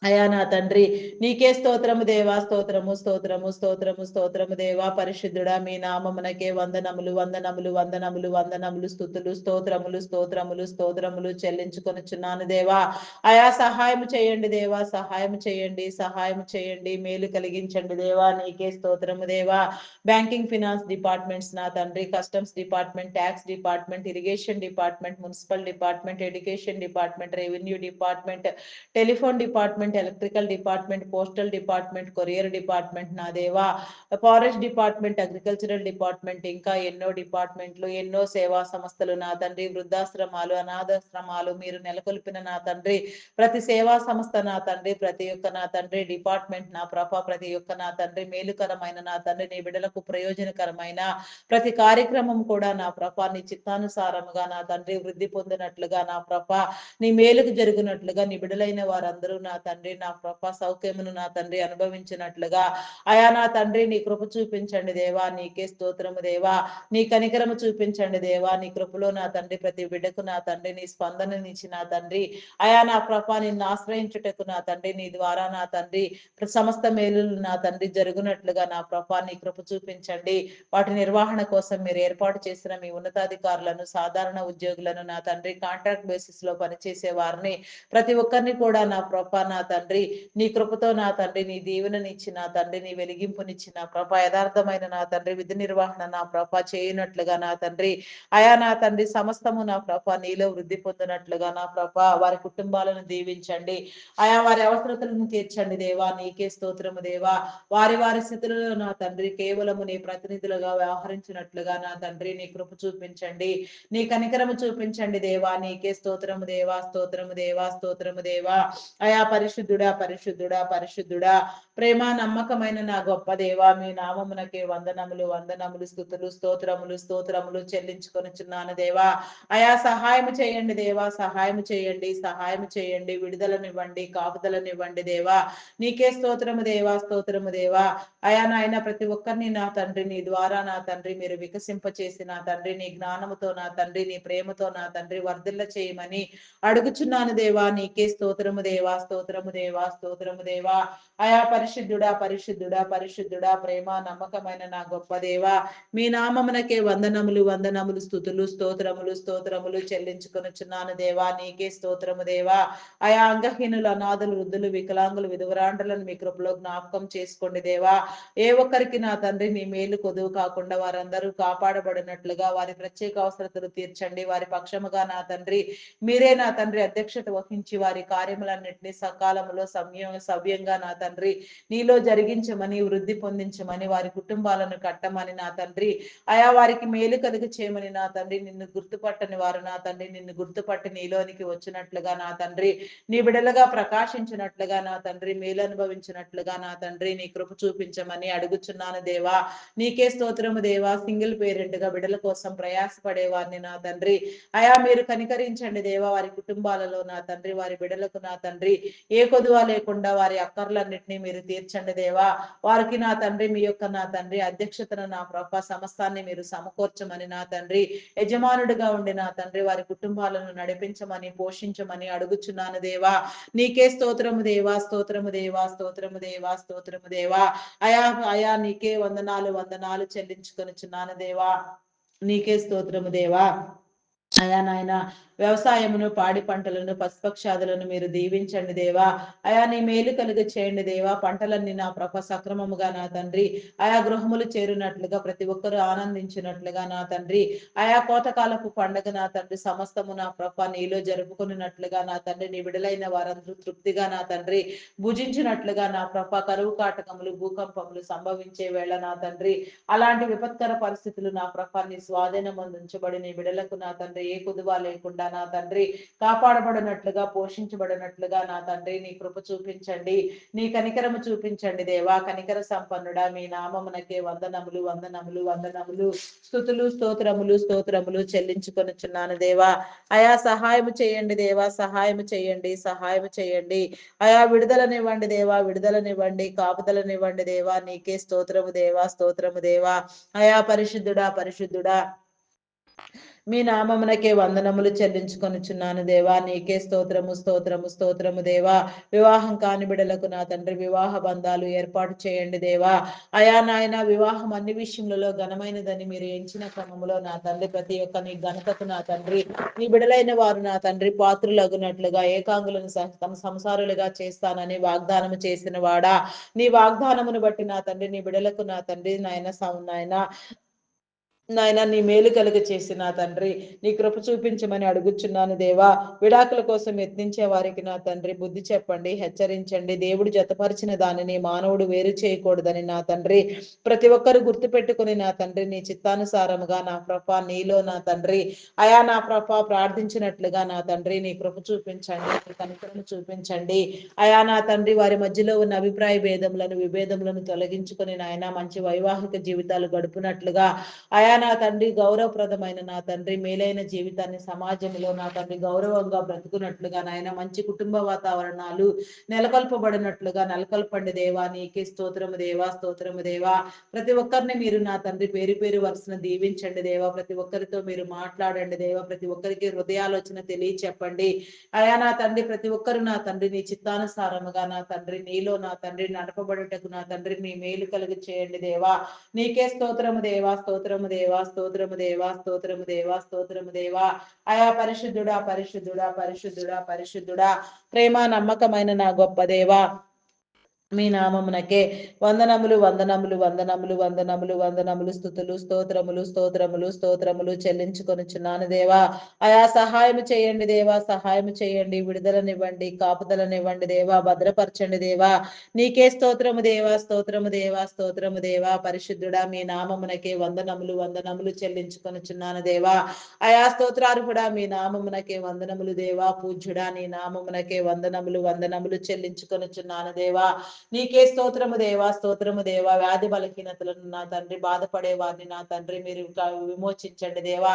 అయా నా తండ్రి నీకే స్తోత్రము దేవా, స్తోత్రము స్తోత్రము స్తోత్రము స్తోత్రము దేవా. పరిశుద్ధుడా మీ నామమునకే వందనములు వందనములు వందనములు వందనములు స్థుతులు స్తోత్రములు స్తోత్రములు స్తోత్రములు చెల్లించుకొనుచున్నాను దేవా. అయా సహాయం చేయండి దేవా, సహాయం చేయండి, సహాయం చేయండి, మేలు కలిగించండి దేవా. నీకే స్తోత్రము దేవా. బ్యాంకింగ్ ఫినాన్స్ డిపార్ట్మెంట్స్ నా తండ్రి customs department tax department irrigation department municipal department education department revenue department telephone department department, electrical department, postal department, courier department నా దేవా, ఫారెస్ట్ డిపార్ట్మెంట్, అగ్రికల్చరల్ డిపార్ట్మెంట్, ఇంకా ఎన్నో డిపార్ట్మెంట్లు, ఎన్నో సేవా సంస్థలు నా తండ్రి, వృద్ధాశ్రమాలు, అనాథాశ్రమాలు మీరు నెలకొల్పిన నా తండ్రి, ప్రతి సేవా సంస్థ నా తండ్రి, ప్రతి ఒక్క నా తండ్రి డిపార్ట్మెంట్ నా ప్రభ, ప్రతి ఒక్క నా తండ్రి మేలుకరమైన నా తండ్రి, నీ బిడ్డలకు ప్రయోజనకరమైన ప్రతి కార్యక్రమం కూడా నా ప్రభ నీ చిత్తానుసారముగా నా తండ్రి వృద్ధి పొందినట్లుగా నా ప్రభ, నీ మేలుకు జరిగినట్లుగా నీ బిడ్డలైన వారందరూ నా తండ్రి నా ప్రభ సౌఖ్యమును నా తండ్రి అనుభవించినట్లుగా అయా నా తండ్రి నీ కృప చూపించండి దేవా, నీకే స్తోత్రము దేవా, నీ కనికరము చూపించండి దేవా, నీ కృపలో నా తండ్రి ప్రతి బిడ్డకు నా తండ్రి నీ స్పందననిచ్చి నా తండ్రి అయా నా ప్రభ నిన్ను ఆశ్రయించుటకు నా తండ్రి నీ ద్వారా నా తండ్రి సమస్త మేలులు నా తండ్రి జరుగునట్లుగా నా ప్రభ నీ కృప చూపించండి. వాటి నిర్వహణ కోసం మీరు ఏర్పాటు చేసిన మీ ఉన్నతాధికారులను, సాధారణ ఉద్యోగులను నా తండ్రి, కాంట్రాక్ట్ బేసిస్ లో పనిచేసే వారిని ప్రతి ఒక్కరిని కూడా నా ప్రభ నా తండ్రి నీ కృపతో నా తండ్రి నీ దీవెననిచ్చి నా తండ్రి నీ వెలిగింపునిచ్చి నా ప్రభ యథార్థమైన నా తండ్రి విధి నిర్వహణ నా ప్రభ చేయనట్లుగా నా తండ్రి అయా నా తండ్రి సమస్తము నా ప్రభ నీలో వృద్ధి పొందినట్లుగా నా ప్రభ వారి కుటుంబాలను దీవించండి. ఆయా వారి అవసరతలను తీర్చండి దేవా, నీకే స్తోత్రము దేవా, వారి వారి స్థితులలో నా తండ్రి కేవలము నీ ప్రతినిధులుగా వ్యవహరించినట్లుగా నా తండ్రి నీ కృప చూపించండి, నీ కనికరము చూపించండి దేవా, నీకే స్తోత్రము దేవా, స్తోత్రము దేవా, స్తోత్రము దేవా. అయా పరిశుద్ధుడా పరిశుద్ధుడా పరిశుద్ధుడా, ప్రేమ నమ్మకమైన నా గొప్ప దేవా, మీ నామమునకే వందనములు వందనములు స్తుతులు స్తోత్రములు స్తోత్రములు చెల్లించుకొనుచున్నాను దేవా. అయా సహాయం చేయండి దేవా, సహాయం చేయండి, సహాయం చేయండి, విడుదలనివ్వండి, కాపుదలనివ్వండి దేవా, నీకే స్తోత్రము దేవా, స్తోత్రము దేవా. అయా నాయన ప్రతి ఒక్కరిని నా తండ్రి నీ ద్వారా నా తండ్రి మీరు వికసింప చేసి నా తండ్రి నీ జ్ఞానముతో నా తండ్రి నీ ప్రేమతో నా తండ్రి వర్ధిల్ల చేయమని అడుగుచున్నాను దేవా, నీకే స్తోత్రము దేవా, స్తోత్రము దేవా, స్తోత్రము దేవా. అయా పరిశుద్ధుడా పరిశుద్ధుడా పరిశుద్ధుడా, ప్రేమ నమ్మకమైన నా గొప్ప దేవా, మీ నామమునకే వందనములు వందనములు స్తుతులు స్తోత్రములు స్తోత్రములు చెల్లించుకొనుచున్నాను దేవా, నీకే స్తోత్రము దేవా. అయా అంగహీనులు, అనాథులు, వృద్ధులు, వికలాంగులు, విధవరాండ్రులను మీ కృపలో జ్ఞాపకం చేసుకోండి దేవా. ఏ ఒక్కరికి నా తండ్రి నీ మేలు కొదువు కాకుండా వారందరూ కాపాడబడినట్లుగా వారి ప్రత్యేక అవసరతలు తీర్చండి. వారి పక్షముగా నా తండ్రి మీరే నా తండ్రి అధ్యక్షత వహించి వారి కార్యములన్నింటినీ సకాలంలో సవ్యంగా నా తండ్రి నీలో జరిగించమని, వృద్ధి పొందించమని, వారి కుటుంబాలను కట్టమని నా తండ్రి అయా వారికి మేలు కలుగు చేయమని నా తండ్రి, నిన్ను గుర్తుపట్టని వారు నా తండ్రి నిన్ను గుర్తుపట్టి నీలోనికి వచ్చినట్లుగా నా తండ్రి, నీ బిడలుగా ప్రకాశించినట్లుగా నా తండ్రి, మేలు అనుభవించినట్లుగా నా తండ్రి నీ కృప చూపించమని అడుగుచున్నాను దేవా, నీకే స్తోత్రము దేవా. సింగిల్ పేరెంట్ గా బిడల కోసం ప్రయాసపడే వారిని నా తండ్రి అయా మీరు కనికరించండి దేవా, వారి కుటుంబాలలో నా తండ్రి వారి బిడలకు నా తండ్రి ఏ కొదువ లేకుండా వారి అక్కర్లన్నింటినీ మీరు తీర్చండి దేవా. వారికి నా తండ్రి మీ యొక్క నా తండ్రి అధ్యక్షతను నా ప్రభ సమస్తాన్ని మీరు సమకూర్చమని నా తండ్రి యజమానుడిగా ఉండి నా తండ్రి వారి కుటుంబాలను నడిపించమని పోషించమని అడుగుచున్నాను దేవా, నీకే స్తోత్రము దేవా, స్తోత్రము దేవా, స్తోత్రము దేవా, స్తోత్రము దేవా. అయా అయా నీకే వందనాలు వందనాలు చెల్లించుకొనుచున్నాను దేవా, నీకే స్తోత్రము దేవా. అయా నాయన వ్యవసాయమును, పాడి పంటలను, పశుపక్షాదులను మీరు దీవించండి దేవా. అయా నీ మేలు కలుగ చేయండి దేవా. పంటలన్నీ నా ప్రభ సక్రమముగా నా తండ్రి ఆయా గృహములు చేరినట్లుగా ప్రతి ఒక్కరూ ఆనందించినట్లుగా నా తండ్రి ఆయా కోతకాలపు పండగ నా తండ్రి సమస్తము నా ప్రభ నీలో జరుపుకున్నట్లుగా నా తండ్రి నీ విడుదలైన వారందరూ తృప్తిగా నా తండ్రి భుజించినట్లుగా నా ప్రభ కరువు కాటకములు భూకంపములు సంభవించే వేళ నా తండ్రి అలాంటి విపత్కర పరిస్థితులు నా ప్రభ నీ స్వాధీనం అందించబడి నీ బిడలకు నా తండ్రి ఏ కుదువ లేకుండా నా తండ్రి కాపాడబడినట్లుగా పోషించబడినట్లుగా నా తండ్రి నీ కృప చూపించండి, నీ కనికరము చూపించండి దేవా. కనికర సంపన్నుడా మీ నామమునకే వందనములు వందనములు వందనములు స్తుతులు స్తోత్రములు స్తోత్రములు చెల్లించుకొనుచున్నాను దేవా. అయా సహాయము చేయండి దేవా, సహాయము చేయండి, సహాయము చేయండి. అయా విడుదలనివ్వండి దేవా, విడుదలనివ్వండి, కాపుదలనివ్వండి దేవా, నీకే స్తోత్రము దేవా, స్తోత్రము దేవా. అయా పరిశుద్ధుడా పరిశుద్ధుడా, మీ నామమునకే వందనములు చెల్లించుకొనుచున్నాను దేవా, నీకే స్తోత్రము స్తోత్రము స్తోత్రము దేవా. వివాహం కాని బిడలకు నా తండ్రి వివాహ బంధాలు ఏర్పాటు చేయండి దేవా. అయా నాయన వివాహం అన్ని విషయములలో ఘనమైనదని మీరు ఎంచిన క్రమములో నా తండ్రి ప్రతి ఒక్క నీ ఘనతకు నా తండ్రి నీ బిడలైన వారు నా తండ్రి పాత్రులగునట్లుగా ఏకాంగులను తమ సంసారులుగా చేస్తానని వాగ్దానము చేసిన వాడా, నీ వాగ్దానమును బట్టి నా తండ్రి నీ బిడలకు నా తండ్రి నాయన నాయన నీ మేలు కలుగ చేసి నా తండ్రి నీ కృప చూపించమని అడుగుచున్నాను దేవా. విడాకుల కోసం యత్నించే వారికి నా తండ్రి బుద్ధి చెప్పండి, హెచ్చరించండి. దేవుడు జతపరిచిన దానిని మానవుడు వేరు చేయకూడదని నా తండ్రి ప్రతి ఒక్కరు గుర్తుపెట్టుకుని నా తండ్రి నీ చిత్తానుసారముగా నా ప్రభ నీలో నా తండ్రి అయా నా ప్రభ ప్రార్థించినట్లుగా నా తండ్రి నీ కృప చూపించండి, నీ కనికరము చూపించండి. అయా నా తండ్రి వారి మధ్యలో ఉన్న అభిప్రాయ భేదములను విభేదములను తొలగించుకొని నాయన మంచి వైవాహిక జీవితాలు గడుపునట్లుగా అయా నా తండ్రి గౌరవప్రదమైన నా తండ్రి మేలైన జీవితాన్ని సమాజంలో నా తండ్రి గౌరవంగా బ్రతుకున్నట్లుగా నాయన మంచి కుటుంబ వాతావరణాలు నెలకొల్పబడినట్లుగా నెలకొల్పండి దేవా. నీకే స్తోత్రము దేవా, స్తోత్రము దేవా. ప్రతి ఒక్కరిని మీరు నా తండ్రి పేరు పేరు వరుసన దీవించండి దేవా. ప్రతి ఒక్కరితో మీరు మాట్లాడండి దేవా. ప్రతి ఒక్కరికి హృదయాలోచన తెలియచెప్పండి అయా నా తండ్రి. ప్రతి ఒక్కరు నా తండ్రి నీ చిత్తానుసారముగా నా తండ్రి నీలో నా తండ్రి నడపబడుటకు నా తండ్రి నీ మేలు కలుగు చేయండి దేవా. నీకే స్తోత్రము దేవా, స్తోత్రము దేవా, స్తోత్రము దేవా, స్తోత్రము దేవా, స్తోత్రము దేవా. అయా పరిశుద్ధుడా, పరిశుద్ధుడా, పరిశుద్ధుడా, పరిశుద్ధుడా, ప్రేమ నమ్మకమైన నా గొప్ప దేవా. మీ నామమునకే వందనములు, వందనములు, వందనములు, వందనములు, వందనములు, స్థుతులు, స్తోత్రములు, స్తోత్రములు, స్తోత్రములు చెల్లించుకొనుచున్నాను దేవా. అయా సహాయం చేయండి దేవా, సహాయం చేయండి. విడుదలనివ్వండి, కాపుదలనివ్వండి దేవా. భద్రపరచండి దేవా. నీకే స్తోత్రము దేవా, స్తోత్రము దేవా, స్తోత్రము దేవా. పరిశుద్ధుడా మీ నామమునకే వందనములు, వందనములు చెల్లించుకొనుచున్నాను దేవా. అయా స్తోత్రార్హుడా మీ నామమునకే వందనములు దేవా. పూజ్యుడా నీ నామమునకే వందనములు, వందనములు చెల్లించుకొనుచున్నాను దేవా. నీకే స్తోత్రము దేవా, స్తోత్రము దేవా. వ్యాధి బలహీనతలను నా తండ్రి బాధపడే వారిని నా తండ్రి మీరు విమోచించండి దేవా.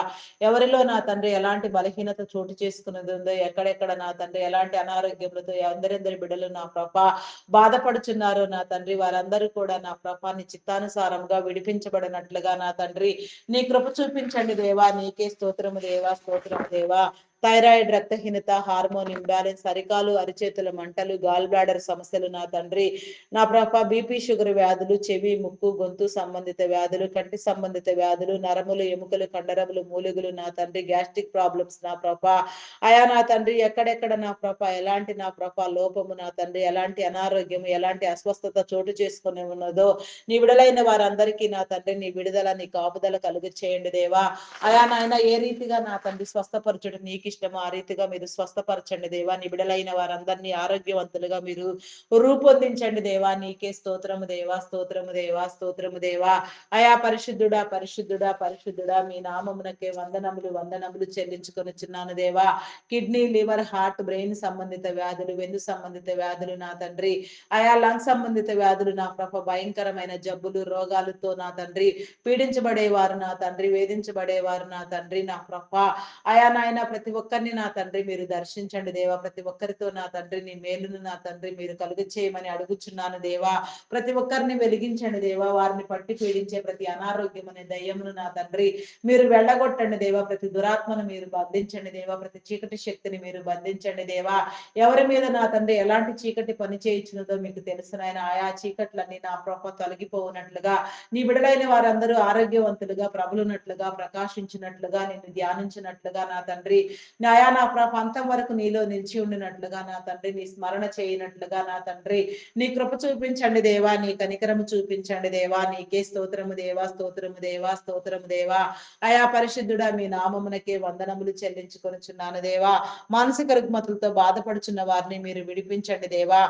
ఎవరిలో నా తండ్రి ఎలాంటి బలహీనత చోటు చేసుకున్నది ఉందో, ఎక్కడెక్కడ నా తండ్రి ఎలాంటి అనారోగ్యములతో ఎందరెందరి బిడ్డలు నా ప్రభ బాధపడుచున్నారో నా తండ్రి వారందరూ కూడా నా ప్రభాని చిత్తానుసారంగా విడిపించబడినట్లుగా నా తండ్రి నీ కృప చూపించండి దేవా. నీకే స్తోత్రము దేవా, స్తోత్రము దేవా. థైరాయిడ్, రక్తహీనత, హార్మోన్ ఇంబ్యాలెన్స్, అరికాలు అరిచేతుల మంటలు, గాల్ బ్లాడర్ సమస్యలు నా తండ్రి నా ప్రభ బీపీ, షుగర్ వ్యాధులు, చెవి, ముక్కు, గొంతు సంబంధిత వ్యాధులు, కంటి సంబంధిత వ్యాధులు, నరములు, ఎముకలు, కండరములు, మూలుగులు నా తండ్రి గ్యాస్ట్రిక్ ప్రాబ్లమ్స్ నా ప్రభ అయా నా తండ్రి ఎక్కడెక్కడ నా ప్రభ ఎలాంటి నా ప్రభ లోపము నా తండ్రి ఎలాంటి అనారోగ్యము ఎలాంటి అస్వస్థత చోటు చేసుకుని ఉన్నదో నీ విడుదలైన వారందరికీ నా తండ్రి నీ విడుదల నీ కాపుదల కలుగు చేయండి దేవా. అయా నాయన ఏ రీతిగా నా తండ్రి స్వస్థపరచడం నీకు ఇష్టమో ఆ రీతిగా మీరు స్వస్థపరచండి దేవా. నీ విడుదలైన వారందరినీ ఆరోగ్యవంతులుగా మీరు రూపొందించండి దేవా. నీకే స్తోత్రము దేవా, స్తోత్రము దేవా, స్తోత్రము దేవా. అయా పరిశుద్ధుడా, పరిశుద్ధుడా, పరిశుద్ధుడా మీ నామమునకే వందనములు, వందనములు చెల్లించుకొనుచున్నాను దేవా. కిడ్నీ, లివర్, హార్ట్, బ్రెయిన్ సంబంధిత వ్యాధులు, వెన్ను సంబంధిత వ్యాధులు నా తండ్రి ఆయా లంగ్ సంబంధిత వ్యాధులు నా ప్రభ భయంకరమైన జబ్బులు రోగాలతో నా తండ్రి పీడించబడేవారు నా తండ్రి వేధించబడేవారు నా తండ్రి నా ప్రభ అయా నాయన ప్రతి ఒక్కరిని నా తండ్రి మీరు దర్శించండి దేవా. ప్రతి ఒక్కరితో నా తండ్రి నీ మేలును నా తండ్రి మీరు కలుగు చేయమని అడుగుచున్నాను దేవా. ప్రతి ఒక్కరిని వెలిగించండి దేవా. వారిని పట్టి పీడించే ప్రతి అనారోగ్యం అనే దయ్యమును నా తండ్రి మీరు వెళ్ళగొట్టండి దేవా. ప్రతి దురాత్మను మీరు బంధించండి దేవా. ప్రతి చీకటి శక్తిని మీరు బంధించండి దేవా. ఎవరి మీద నా తండ్రి ఎలాంటి చీకటి పని చేయించినదో మీకు తెలుసు నాయన. ఆయా చీకట్లన్నీ నా ప్రభ తొలగిపోవునట్లుగా నీ బిడలైన వారందరూ ఆరోగ్యవంతులుగా ప్రబలునట్లుగా ప్రకాశించినట్లుగా నిన్ను ధ్యానించినట్లుగా నా తండ్రి నాయా నా ప్రభ అంతం వరకు నీలో నిలిచి ఉండినట్లుగా నా తండ్రి నీ స్మరణ చేయనట్లుగా నా తండ్రి నీ కృప చూపించండి దేవా. నీ కనికరము చూపించండి దేవా. నీకే స్తోత్రము దేవా, స్తోత్రము దేవా, స్తోత్రము దేవా. అయా పరిశుద్ధుడా మీ నామమునకే వందనములు చెల్లించుకొనుచున్నాను దేవా. మానసిక రుగ్మతులతో బాధపడుచున్న వారిని మీరు విడిపించండి దేవా.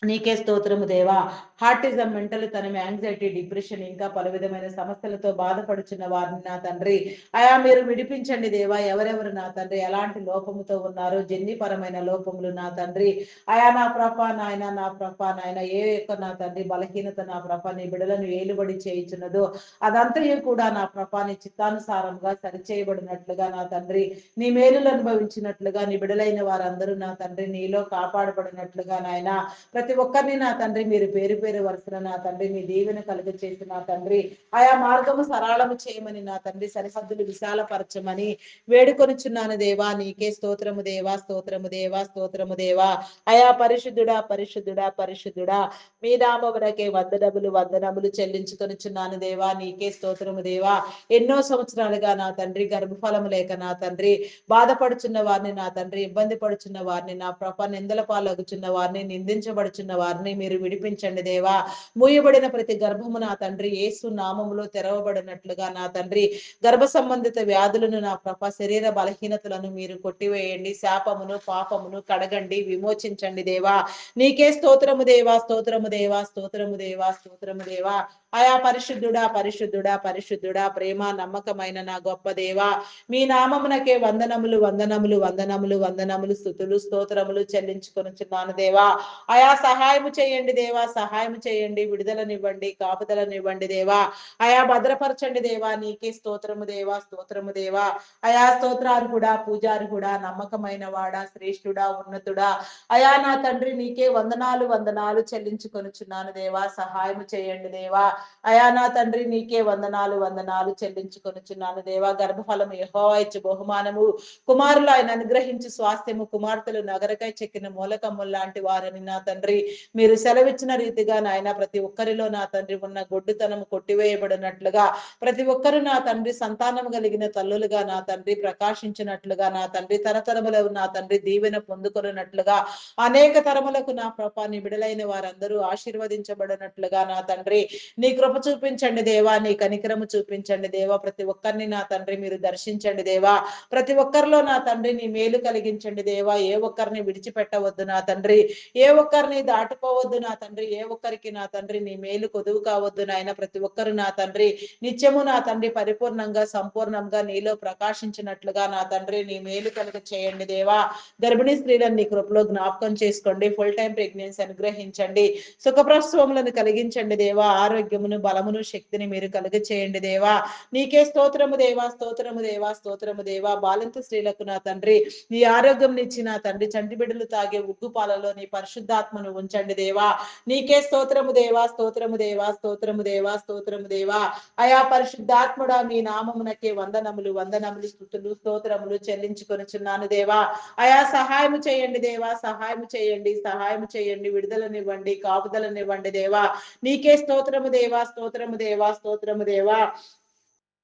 నీకే స్తోత్రము దేవా. హార్టిజం, మెంటల్ తనం, యాంగ్జైటీ, డిప్రెషన్ ఇంకా పలు విధమైన సమస్యలతో బాధపడుచున్న వారిని నా తండ్రి అయా మీరు విడిపించండి దేవా. ఎవరెవరు నా తండ్రి ఎలాంటి లోపముతో ఉన్నారో జన్యుపరమైన లోపములు నా తండ్రి అయా నా ప్రభ నాయన నా ప్రభ నాయన ఏ యొక్క నా తండ్రి బలహీనత నా ప్రభ నీ బిడలను ఏలుబడి చేయుచున్నదో అదంతయు కూడా నా ప్రభ నీ చిత్తానుసారంగా సరిచేయబడినట్లుగా నా తండ్రి నీ మేలులు అనుభవించినట్లుగా నీ బిడలైన వారందరూ నా తండ్రి నీలో కాపాడబడినట్లుగా నాయన ప్రతి ఒక్కరిని నా తండ్రి మీరు పేరు పేరు వరుసన నా తండ్రి మీ దీవెన కలుగ చేసి నా తండ్రి ఆయా మార్గము సరళము చేయమని నా తండ్రి సరిహద్దులు విశాలపరచమని వేడుకొనుచున్నాను దేవా. నీకే స్తోత్రము దేవా, స్తోత్రము దేవా, స్తోత్రము దేవా. అయా పరిశుద్ధుడా, పరిశుద్ధుడా, పరిశుద్ధుడా మీ నామమునకే వందనములు, వందనములు చెల్లించుకొనుచున్నాను దేవా. నీకే స్తోత్రము దేవా. ఎన్నో సంవత్సరాలుగా నా తండ్రి గర్భఫలము లేక నా తండ్రి బాధపడుచున్న వారిని నా తండ్రి ఇబ్బంది పడుచున్న వారిని నా ప్రభ నిందల పాలగుచున్న వారిని నిందించబడుచున్న కొనుచున్న వారిని మీరు విడిపించండి దేవా. మూయబడిన ప్రతి గర్భము నా తండ్రి యేసు నామములో తెరవబడినట్లుగా నా తండ్రి గర్భ సంబంధిత వ్యాధులను నా ప్రభ శరీర బలహీనతలను మీరు కొట్టివేయండి. శాపమును పాపమును కడగండి, విమోచించండి దేవా. నీకే స్తోత్రము దేవా, స్తోత్రము దేవా, స్తోత్రము దేవా, స్తోత్రము దేవా. ఆయా పరిశుద్ధుడా పరిశుద్ధుడా పరిశుద్ధుడా, ప్రేమ నమ్మకమైన నా గొప్ప దేవా, మీ నామమునకే వందనములు వందనములు వందనములు వందనములు స్తుతులు స్తోత్రములు చెల్లించుకొనుచున్నాను దేవా. ఆయా సహాయము చేయండి దేవా, సహాయం చేయండి, విడుదలనివ్వండి, కాపుదలనివ్వండి దేవా. ఆయా భద్రపరచండి దేవా. నీకే స్తోత్రము దేవా, స్తోత్రము దేవా. ఆయా స్తోత్రార్హుడా, పూజార్హుడా, నమ్మకమైన వాడా, శ్రేష్ఠుడా, ఉన్నతుడా, అయా నా తండ్రి నీకే వందనాలు వందనాలు చెల్లించుకొనుచున్నాను దేవా. సహాయం చేయండి దేవా. అయా నా తండ్రి నీకే వందనాలు వందనాలు చెల్లించుకొనుచున్నాను దేవా. గర్భఫలము యెహోవా ఇచ్చు బహుమానము, కుమారులు ఆయన అనుగ్రహించి స్వాస్థ్యము, కుమార్తెలు నగరకై చెక్కిన మూలకమ్ములు లాంటి వారని నా తండ్రి మీరు సెలవిచ్చిన రీతిగా నాయన ప్రతి ఒక్కరిలో నా తండ్రి ఉన్న గొడ్డుతనము కొట్టివేయబడినట్లుగా, ప్రతి ఒక్కరు నా తండ్రి సంతానం కలిగిన తల్లులుగా నా తండ్రి ప్రకాశించినట్లుగా, నా తండ్రి తరతరములు నా తండ్రి దీవెన పొందుకొనున్నట్లుగా, అనేక తరములకు నా ప్రభ నీ బిడలైన వారందరూ ఆశీర్వదించబడినట్లుగా నా తండ్రి నీ కృప చూపించండి దేవా. నీ కనికరము చూపించండి దేవా. ప్రతి ఒక్కరిని నా తండ్రి మీరు దర్శించండి దేవా. ప్రతి ఒక్కరిలో నా తండ్రి నీ మేలు కలిగించండి దేవా. ఏ ఒక్కరిని విడిచిపెట్టవద్దు నా తండ్రి, ఏ ఒక్కరిని దాటుకోవద్దు నా తండ్రి, ఏ ఒక్కరికి నా తండ్రి నీ మేలు కొదువు కావద్దు నాయన. ప్రతి ఒక్కరు నా తండ్రి నిత్యము నా తండ్రి పరిపూర్ణంగా సంపూర్ణంగా నీలో ప్రకాశించినట్లుగా నా తండ్రి నీ మేలు కలుగ చేయండి దేవా. గర్భిణీ స్త్రీలను నీ కృపలో జ్ఞాపకం చేసుకోండి. ఫుల్ టైం ప్రెగ్నెన్సీ అనుగ్రహించండి. సుఖప్రసవములను కలిగించండి దేవా. ఆరోగ్యమును బలమును శక్తిని మీరు కలుగ చేయండి దేవా. నీకే స్తోత్రము దేవా, స్తోత్రము దేవా, స్తోత్రము దేవా. బాలింత స్త్రీలకు నా తండ్రి నీ ఆరోగ్యం ఇచ్చి నా తండ్రి చంటి బిడ్డలు తాగే ఉగ్గు పాలలో నీ పరిశుద్ధాత్మను ఉంచండి దేవా. నీకే స్తోత్రము దేవా, స్తోత్రము దేవా, స్తోత్రము దేవా, స్తోత్రము దేవా. అయా పరిశుద్ధాత్ముడా మీ నామమునకే వందనములు వందనములు స్తుతులు స్తోత్రములు చెల్లించుకొనుచున్నాను దేవా. అయా సహాయము చేయండి దేవా, సహాయము చేయండి, సహాయము చేయండి, విడుదలనివ్వండి, కాపుదలనివ్వండి దేవా. నీకే స్తోత్రము దేవా, స్తోత్రము దేవా, స్తోత్రము దేవా.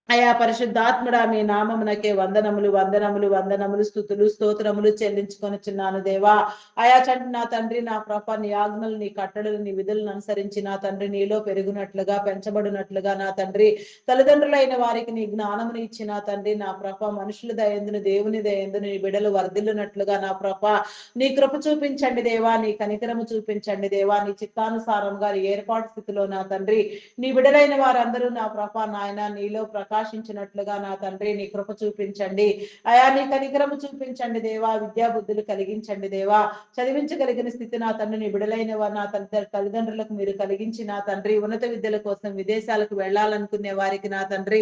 అయా పరిశుద్ధాత్ముడా మీ నామమునకే వందనములు వందనములు వందనములు స్తుతులు స్తోత్రములు చెల్లించుకొనుచున్నాను దేవా. అయా చంటి నా తండ్రి నా ప్రభ నీ ఆజ్ఞలు నీ కట్టడలు నీ విధులను అనుసరించి నా తండ్రి నీలో పెరుగునట్లుగా పెంచబడినట్లుగా నా తండ్రి తల్లిదండ్రులైన వారికి నీ జ్ఞానముని ఇచ్చి నా తండ్రి నా ప్రభ మనుషుల దయందును దేవుని దయందును నీ బిడలు వర్ధిల్లునట్లుగా నా ప్రభ నీ కృప చూపించండి దేవా. నీ కనికరము చూపించండి దేవా. నీ చిత్తానుసారంగా నీ ఏర్పాటు స్థితిలో నా తండ్రి నీ బిడలైన వారందరూ నా ప్రభ నాయన నీలో ప్రకాశించినట్లుగా నా తండ్రి నీ కృప చూపించండి. అయా నీ కనికరము చూపించండి దేవా. విద్యా బుద్ధులు కలిగించండి దేవా. చదివించగలిగిన స్థితి నా తండ్రి నీ బిడలైన వారు నా తల్లిదండ్రులకు మీరు కలిగించి నా తండ్రి ఉన్నత విద్యల కోసం విదేశాలకు వెళ్ళాలనుకునే వారికి నా తండ్రి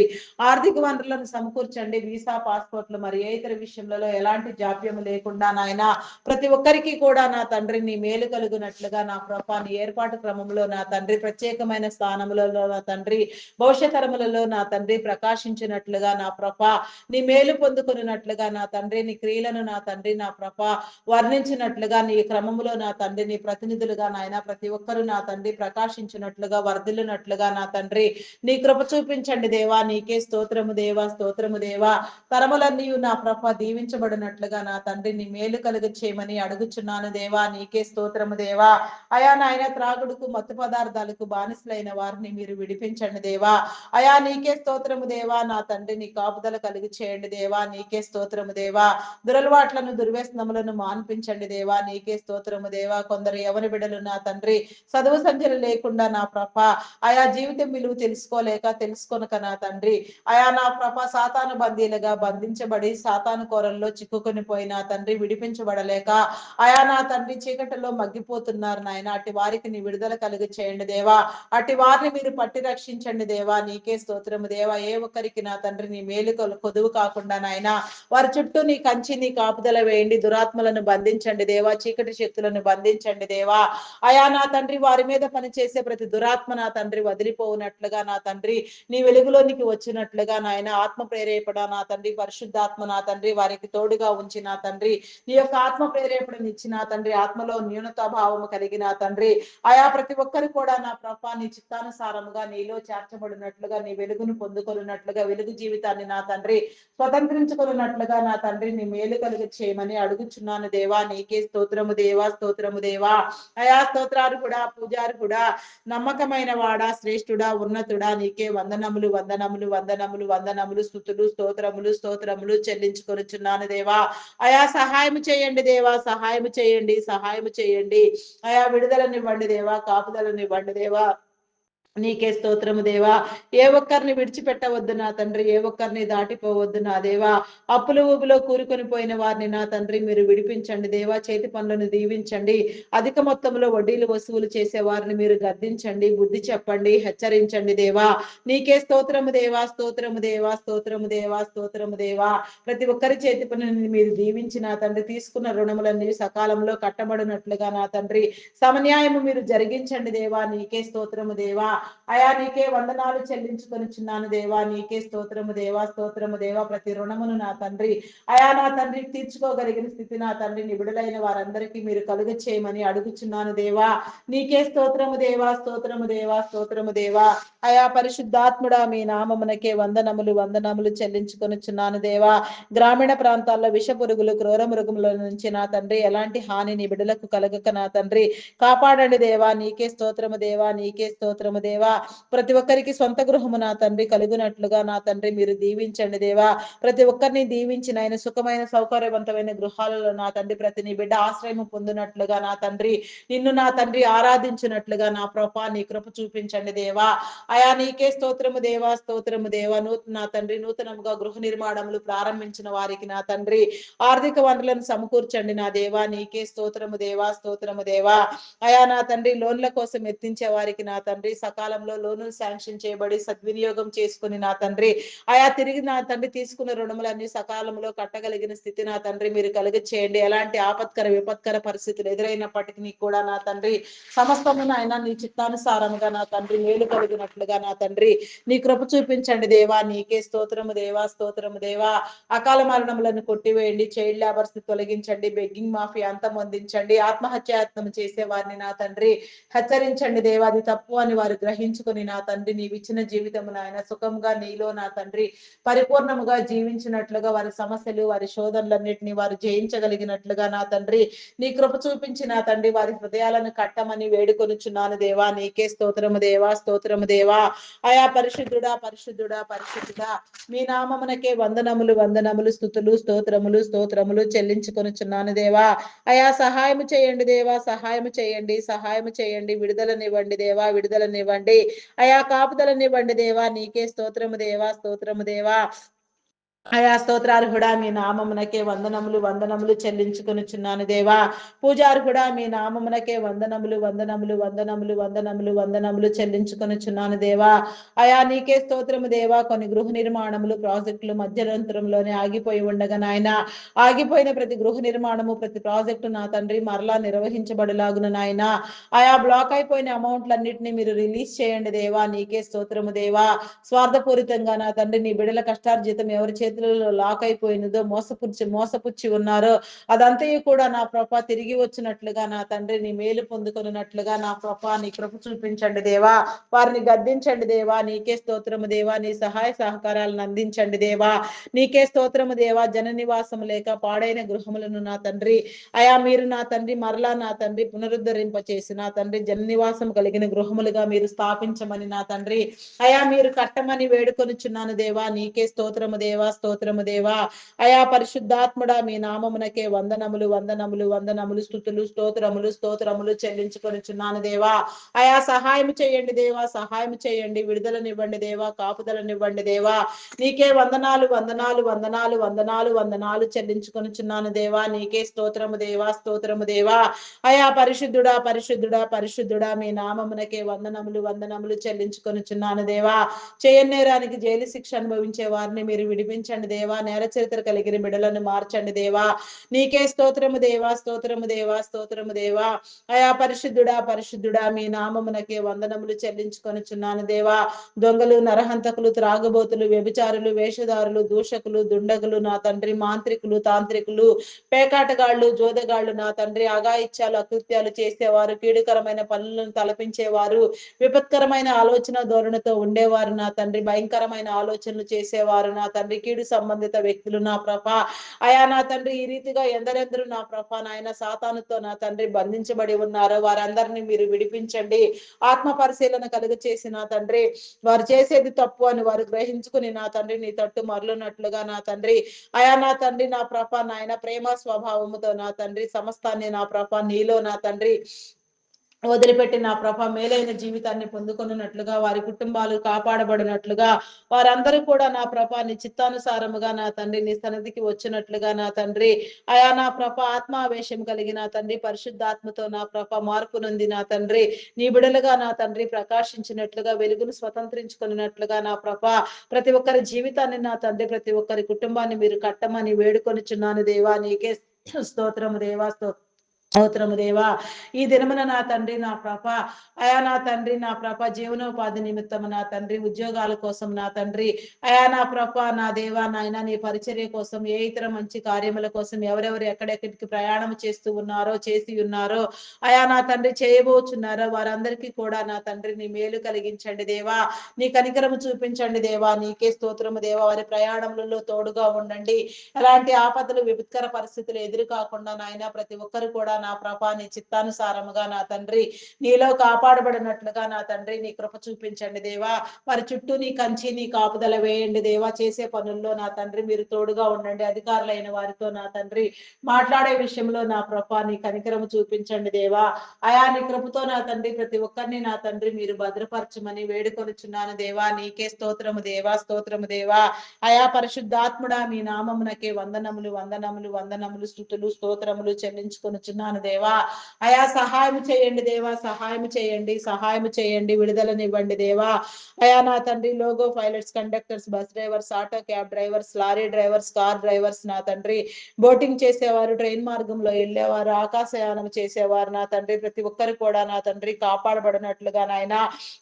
ఆర్థిక వనరులను సమకూర్చండి. వీసా పాస్పోర్ట్లు మరి ఏ ఇతర విషయంలో ఎలాంటి జాప్యం లేకుండా నాయన ప్రతి ఒక్కరికి కూడా నా తండ్రి నీ మేలు కలుగునట్లుగా నా ప్రభ నీ ఏర్పాటు క్రమంలో నా తండ్రి ప్రత్యేకమైన స్థానములలో నా తండ్రి భవిష్యతరములలో నా తండ్రి ప్రకాశించినట్లుగా నా ప్రభ నీ మేలు పొందుకున్నట్లుగా నా తండ్రి నీ క్రియలను నా తండ్రి నా ప్రభ వర్ణించినట్లుగా నీ క్రమములో నా తండ్రి నీ ప్రతినిధులుగా నాయన ప్రతి ఒక్కరు నా తండ్రి ప్రకాశించినట్లుగా వర్ధిల్లునట్లుగా నా తండ్రి నీ కృప చూపించండి దేవా. నీకే స్తోత్రము దేవా, స్తోత్రము దేవా. తరములన్నీ నా ప్రభ దీవించబడినట్లుగా నా తండ్రి నీ మేలు కలుగ చేయమని అడుగుచున్నాను దేవా. నీకే స్తోత్రము దేవా. అయా నాయన త్రాగుడుకు మత్తు పదార్థాలకు బానిసలైన వారిని మీరు విడిపించండి దేవా. అయా నీకే స్తోత్రము దేవా. నా తండ్రి నీ కాపుదల కలిగి చేయండి దేవా. నీకే స్తోత్రము దేవా. దురలవాట్లను దుర్వ్యసనములను మాన్పించండి దేవా. నీకే స్తోత్రము దేవా. కొందరు ఎవరి బిడలు నా తండ్రి చదువు సంధ్యలు లేకుండా నా ప్రభ ఆయా జీవితం విలువ తెలుసుకొనక నా తండ్రి అయా నా ప్రభ సాతాను బందీలుగా బంధించబడి సాతాను కోరల్లో చిక్కుకొని పోయిన తండ్రి విడిపించబడలేక అయా నా తండ్రి చీకటిలో మగ్గిపోతున్నారు నాయన. అటు వారికి నీ విడుదల కలిగి చేయండి దేవా. అటు వారిని మీరు పట్టి రక్షించండి దేవా. నీకే స్తోత్రము దేవా. ఏ ఒక్కరికి నా తండ్రి నీ మేలు కొదువు కాకుండా నాయన వారి చుట్టూ నీ కంచి నీ కాపుదల వేయండి. దురాత్మలను బంధించండి దేవా. చీకటి శక్తులను బంధించండి దేవా. అయా నా తండ్రి వారి మీద పనిచేసే ప్రతి దురాత్మ నా తండ్రి వదిలిపోవునట్లుగా నా తండ్రి నీ వెలుగులోనికి వచ్చినట్లుగా నాయన ఆత్మ ప్రేరేపణ నా తండ్రి పరిశుద్ధాత్మ నా తండ్రి వారికి తోడుగా ఉంచి నా తండ్రి నీ యొక్క ఆత్మ ప్రేరేపణను ఇచ్చి నా తండ్రి ఆత్మలో న్యూనతా భావము కలిగిన తండ్రి ఆయా ప్రతి ఒక్కరు కూడా నా ప్రభ నీ చిత్తానుసారముగా నీలో చేర్చబడినట్లుగా నీ వెలుగును పొందుకొని స్వతంత్రించుకున్నట్లుగా వెలుగు జీవితాన్ని నా తండ్రి స్వతంత్రించుకున్నట్లుగా నా తండ్రి నీ మేలు కలుగు చేయమని అడుగుచున్నాను దేవా. నీకే స్తోత్రము దేవా, స్తోత్రము దేవా. అయా స్తోత్రాలు కూడా పూజారు కూడా నమ్మకమైన వాడా, శ్రేష్ఠుడా, ఉన్నతుడా, నీకే వందనములు వందనములు వందనములు వందనములు స్తుతులు స్తోత్రములు స్తోత్రములు చెల్లించుకొనుచున్నాను దేవా. అయా సహాయం చేయండి దేవా, సహాయం చేయండి, సహాయం చేయండి. అయా విడుదలనివ్వండి దేవా, కాపుదలనివ్వండి దేవా. నీకే స్తోత్రము దేవా. ఏ ఒక్కరిని విడిచిపెట్టవద్దు నా తండ్రి, ఏ ఒక్కరిని దాటిపోవద్దు నా దేవా. అప్పుల ఊబిలో కూరుకొని పోయిన వారిని నా తండ్రి మీరు విడిపించండి దేవా. చేతి పనులను దీవించండి. అధిక మొత్తంలో వడ్డీలు వసూలు చేసే వారిని మీరు గద్దించండి, బుద్ధి చెప్పండి, హెచ్చరించండి దేవా. నీకే స్తోత్రము దేవా, స్తోత్రము దేవా, స్తోత్రము దేవా, స్తోత్రము దేవా. ప్రతి ఒక్కరి చేతి పనులను మీరు దీవించి నా తండ్రి తీసుకున్న రుణములన్నీ సకాలంలో కట్టబడినట్లుగా నా తండ్రి సమన్యాయము మీరు జరిగించండి దేవా. నీకే స్తోత్రము దేవా. అయా నీకే వందనాలు చెల్లించుకొనిచున్నాను దేవా. నీకే స్తోత్రము దేవా, స్తోత్రము దేవా. ప్రతి రుణమును నా తండ్రి అయా నా తండ్రి తీర్చుకోగలిగిన స్థితి నా తండ్రి నిబిడులైన వారందరికీ మీరు కలుగ చేయమని అడుగుచున్నాను దేవా. నీకే స్తోత్రము దేవా, స్తోత్రము దేవా, స్తోత్రము దేవా. అయా పరిశుద్ధాత్ముడా మీ నామమునకే వందనములు వందనములు చెల్లించుకొనిచున్నాను దేవా. గ్రామీణ ప్రాంతాల్లో విష పురుగులు, క్రూర మృగముల నుంచి నా తండ్రి ఎలాంటి హాని నీ బిడ్డలకు కలగక నా తండ్రి కాపాడండి దేవా. నీకే స్తోత్రము దేవా, నీకే స్తోత్రము దేవా. ప్రతి ఒక్కరికి సొంత గృహము నా తండ్రి కలుగునట్లుగా నా తండ్రి మీరు దీవించండి దేవా. ప్రతి ఒక్కరిని దీవించిన ఆయన సుఖమైన సౌకర్యవంతమైన గృహాలలో నా తండ్రి ప్రతి నీ బిడ్డ ఆశ్రయం పొందినట్లుగా నా తండ్రి నిన్ను నా తండ్రి ఆరాధించినట్లుగా నా ప్రభా నీ కృప చూపించండి దేవా. అయా నీకే స్తోత్రము దేవా, స్తోత్రము దేవా. నా తండ్రి నూతనముగా గృహ నిర్మాణములు ప్రారంభించిన వారికి నా తండ్రి ఆర్థిక వనరులను సమకూర్చండి నా దేవా. నీకే స్తోత్రము దేవా, స్తోత్రము దేవా. అయా నా తండ్రి లోన్ల కోసం ఎత్తించే వారికి నా తండ్రి సకాలంలో లోనులు శాంక్షన్ చేయబడి సద్వినియోగం చేసుకుని నా తండ్రి అయా తిరిగి నా తండ్రి తీసుకున్న రుణములన్నీ సకాలంలో కట్టగలిగిన స్థితి నా తండ్రి మీరు కలుగ చేయండి. ఎలాంటి ఆపత్కర విపత్కర పరిస్థితులు ఎదురైనప్పటికీ కూడా నా తండ్రి సమస్తము నాయన నీ చిత్తానుసారముగా నా తండ్రి మేలు కలిగినట్లుగా నా తండ్రి నీ కృప చూపించండి దేవా. నీకే స్తోత్రము దేవా, స్తోత్రము దేవా. అకాల మరణములను కొట్టివేయండి, చైల్డ్ లేబర్స్ తొలగించండి, బెగ్గింగ్ మాఫియా అంతమొందించండి, ఆత్మహత్యాయత్నం చేసే వారిని నా తండ్రి హెచ్చరించండి దేవా. అది తప్పు అని వారు గ్రహించుకుని నా తండ్రి నీవిచ్చిన జీవితము నాయన సుఖంగా నీలో నా తండ్రి పరిపూర్ణముగా జీవించినట్లుగా వారి సమస్యలు వారి శోధనలన్నింటినీ వారు జయించగలిగినట్లుగా నా తండ్రి నీ కృప చూపించి నా తండ్రి వారి హృదయాలను కట్టమని వేడుకొనుచున్నాను దేవా. నీకే స్తోత్రము దేవా, స్తోత్రము దేవా. అయా పరిశుద్ధుడా, పరిశుద్ధుడా, పరిశుద్ధుడా మీ నామమునకే వందనములు వందనములు స్తుతులు స్తోత్రములు స్తోత్రములు చెల్లించుకొనుచున్నాను దేవా. అయా సహాయము చేయండి దేవా, సహాయము చేయండి, సహాయము చేయండి. విడుదలనివ్వండి దేవా, విడుదలనివ్వండి. అయా కాపుదలనివ్వండి దేవా. నీకే స్తోత్రము దేవా, స్తోత్రము దేవా. అయా స్తోత్రార్హుడా మీ నామమునకే వందనములు వందనములు చెల్లించుకొనుచున్నాను దేవా. పూజార్హుడా మీ నామమునకే వందనములు వందనములు వందనములు వందనములు వందనములు చెల్లించుకొనుచున్నాను దేవా. అయా నీకే స్తోత్రము దేవా. కొన్ని గృహ నిర్మాణములు ప్రాజెక్టులు మధ్యంతరంలోనే ఆగిపోయి ఉండగా నాయన ఆగిపోయిన ప్రతి గృహ నిర్మాణము ప్రతి ప్రాజెక్టు నా తండ్రి మరలా నిర్వహించబడలాగున నాయన ఆయా బ్లాక్ అయిపోయిన అమౌంట్లన్నింటినీ మీరు రిలీజ్ చేయండి దేవా. నీకే స్తోత్రము దేవా. స్వార్థపూరితంగా నా తండ్రి నీ బిడల కష్టార్జితం ఎవరి చేతులలో లాక్ అయిపోయినదో మోసపుచ్చి ఉన్నారో అదంతయు కూడా నా ప్రభ తిరిగి వచ్చినట్లుగా నా తండ్రి నీ మేలు పొందుకొనున్నట్లుగా నా ప్రభ నీ కృప చూపించండి దేవా. వారిని గద్దించండి దేవా. నీకే స్తోత్రము దేవా. నీ సహాయ సహకారాలను అందించండి దేవా. నీకే స్తోత్రము దేవా. జన నివాసం లేక పాడైన గృహములను నా తండ్రి అయా మీరు నా తండ్రి మరలా నా తండ్రి పునరుద్ధరింప చేసి నా తండ్రి జన నివాసం కలిగిన గృహములుగా మీరు స్థాపించమని నా తండ్రి అయా మీరు కట్టమని వేడుకొనుచున్నాను దేవా. నీకే స్తోత్రము దేవా, స్తోత్రము దేవా. అయా పరిశుద్ధాత్ముడా మీ నామమునకే వందనములు వందనములు వందనములు స్తుతులు స్తోత్రములు స్తోత్రములు చెల్లించుకొనుచున్నాను దేవా. అయా సహాయం చేయండి దేవా, సహాయం చేయండి. విడుదలనివ్వండి దేవా, కాపుదలనివ్వండి దేవా. నీకే వందనాలు వందనాలు వందనాలు వందనాలు వందనాలు చెల్లించుకొనుచున్నాను దేవా. నీకే స్తోత్రము దేవా, స్తోత్రము దేవా. అయా పరిశుద్ధుడా, పరిశుద్ధుడా, పరిశుద్ధుడా మీ నామమునకే వందనములు వందనములు చెల్లించుకొనుచున్నాను దేవా. చేయనేరానికి జైలు శిక్ష అనుభవించే వారిని మీరు విడిపించండి తొలగించండి దేవా. నేర చరిత్ర కలిగిన బిడ్డలను మార్చండి దేవా. నీకే స్తోత్రము దేవా, స్తోత్రము దేవా, స్తోత్రము దేవా. అయా పరిశుద్ధుడా, పరిశుద్ధుడా, మీ నామమునకే వందనములు చెల్లించుకొనుచున్నాను దేవా. దొంగలు, నరహంతకులు, త్రాగుబోతులు, వ్యభిచారులు, వేషధారులు, దూషకులు, దుండగులు, నా తండ్రి, మాంత్రికులు, తాంత్రికులు, పేకాటగాళ్ళు, జోదగాళ్ళు, నా తండ్రి, అఘాయిత్యాలు, అకృత్యాలు చేసేవారు, కీడుకరమైన పనులను తలపించేవారు, విపత్కరమైన ఆలోచన ధోరణితో ఉండేవారు, నా తండ్రి, భయంకరమైన ఆలోచనలు చేసేవారు, నా తండ్రి, కీడు సంబంధిత వ్యక్తులు, నా ప్రభ అయా నా తండ్రి, ఈ రీతిగా ఎందరెందరూ నా ప్రభ నాయన సాతానుతో నా తండ్రి బంధించబడి ఉన్నారో వారందరినీ మీరు విడిపించండి. ఆత్మ పరిశీలన కలుగ చేసి నా తండ్రి, వారు చేసేది తప్పు అని వారు గ్రహించుకుని నా తండ్రి నీ తట్టు మరలునట్లుగా నా తండ్రి, అయా నా తండ్రి, నా ప్రభ నాయన ప్రేమ స్వభావముతో నా తండ్రి సమస్తాన్ని నా ప్రభ నీలో నా తండ్రి వదిలిపెట్టి నా ప్రభ మేలైన జీవితాన్ని పొందుకున్నట్లుగా, వారి కుటుంబాలు కాపాడబడినట్లుగా, వారందరూ కూడా నా ప్రభ నీ చిత్తానుసారముగా నా తండ్రి నీ సన్నిధికి వచ్చినట్లుగా నా తండ్రి, అయా నా ప్రభ ఆత్మావేశం కలిగిన తండ్రి, పరిశుద్ధాత్మతో నా ప్రభ మార్పు నొంది నా తండ్రి, నీ బిడలుగా నా తండ్రి ప్రకాశించినట్లుగా, వెలుగును స్వతంత్రించుకున్నట్లుగా నా ప్రభ ప్రతి ఒక్కరి జీవితాన్ని నా తండ్రి, ప్రతి ఒక్కరి కుటుంబాన్ని మీరు కట్టమని వేడుకొనిచున్నాను దేవా. నీకే స్తోత్రము దేవా, స్తోత్రము దేవా. ఈ దినమున నా తండ్రి, నా ప్రభ అయా నా తండ్రి, నా ప్రభ జీవనోపాధి నిమిత్తము నా తండ్రి, ఉద్యోగాల కోసం నా తండ్రి, అయా నా ప్రభ నా దేవా నాయన నీ పరిచర్య కోసం, ఏ ఇతర మంచి కార్యముల కోసం ఎవరెవరు ఎక్కడెక్కడికి ప్రయాణం చేస్తూ ఉన్నారో, చేసి ఉన్నారో, అయా నా తండ్రి చేయబోచున్నారో వారందరికీ కూడా నా తండ్రి నీ మేలు కలిగించండి దేవా. నీ కనికరము చూపించండి దేవా. నీకే స్తోత్రము దేవా. వారి ప్రయాణములలో తోడుగా ఉండండి. ఎలాంటి ఆపదలు, విపత్కర పరిస్థితులు ఎదురు కాకుండా నాయన ప్రతి ఒక్కరు కూడా నా ప్రభా నీ చిత్తానుసారముగా నా తండ్రి నీలో కాపాడబడినట్లుగా నా తండ్రి నీ కృప చూపించండి దేవా. వారి చుట్టూ నీ కంచి, నీ కాపుదల వేయండి దేవా. చేసే పనుల్లో నా తండ్రి మీరు తోడుగా ఉండండి. అధికారులైన వారితో నా తండ్రి మాట్లాడే విషయంలో నా ప్రభా నీ కనికరము చూపించండి దేవా. అయా నీ కృపతో నా తండ్రి ప్రతి ఒక్కరిని నా తండ్రి మీరు భద్రపరచమని వేడుకొనుచున్నాను దేవా. నీకే స్తోత్రము దేవా, స్తోత్రము దేవా. అయా పరిశుద్ధాత్ముడా మీ నామమునకే వందనములు, వందనములు, వందనములు, స్తుతులు, స్తోత్రములు చెల్లించుకొనుచున్నాను దేవా. అయా సహాయం చేయండి దేవా, సహాయం చేయండి, సహాయం చేయండి, విడుదలనివ్వండి దేవా. అయా నా తండ్రి logo pilots, conductors, bus drivers, auto cab drivers, lorry drivers, car drivers నా తండ్రి, బోటింగ్ చేసేవారు, ట్రైన్ మార్గంలో వెళ్ళేవారు, ఆకాశయానం చేసేవారు నా తండ్రి ప్రతి ఒక్కరు కూడా నా తండ్రి కాపాడబడినట్లుగా నాయన,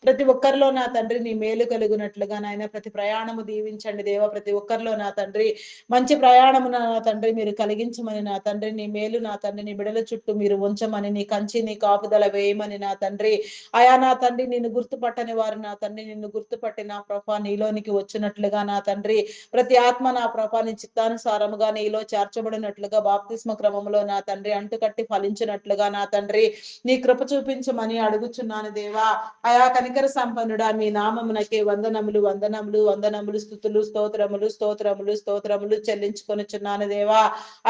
ప్రతి ఒక్కరిలో నా తండ్రి నీ మేలు కలుగునట్లుగా నాయన, ప్రతి ప్రయాణము దీవించండి దేవా. ప్రతి ఒక్కరిలో నా తండ్రి మంచి ప్రయాణము నా తండ్రి మీరు కలిగించమని నా తండ్రి, నీ మేలు నా తండ్రి నీ బిడల చుట్టూ మీరు ఉంచమని, నీ కంచి నీ కాపుదల వేయమని నా తండ్రి, అయా నా తండ్రి నిన్ను గుర్తుపట్టని వారు నా తండ్రి నిన్ను గుర్తుపట్టి నా ప్రభా నీలోనికి వచ్చినట్లుగా నా తండ్రి, ప్రతి ఆత్మ నా ప్రభా నీ చిత్తానుసారముగా నీలో చేర్చబడినట్లుగా బాప్తిస్మ క్రమంలో నా తండ్రి అంటుకట్టి ఫలించినట్లుగా నా తండ్రి నీ కృప చూపించమని అడుగుచున్నాను దేవా. అయా కనికర సంపన్నుడా మీ నామమునకే వందనములు, వందనములు, వందనములు, స్తుతులు, స్తోత్రములు, స్తోత్రములు, స్తోత్రములు చెల్లించుకొనుచున్నాను దేవా.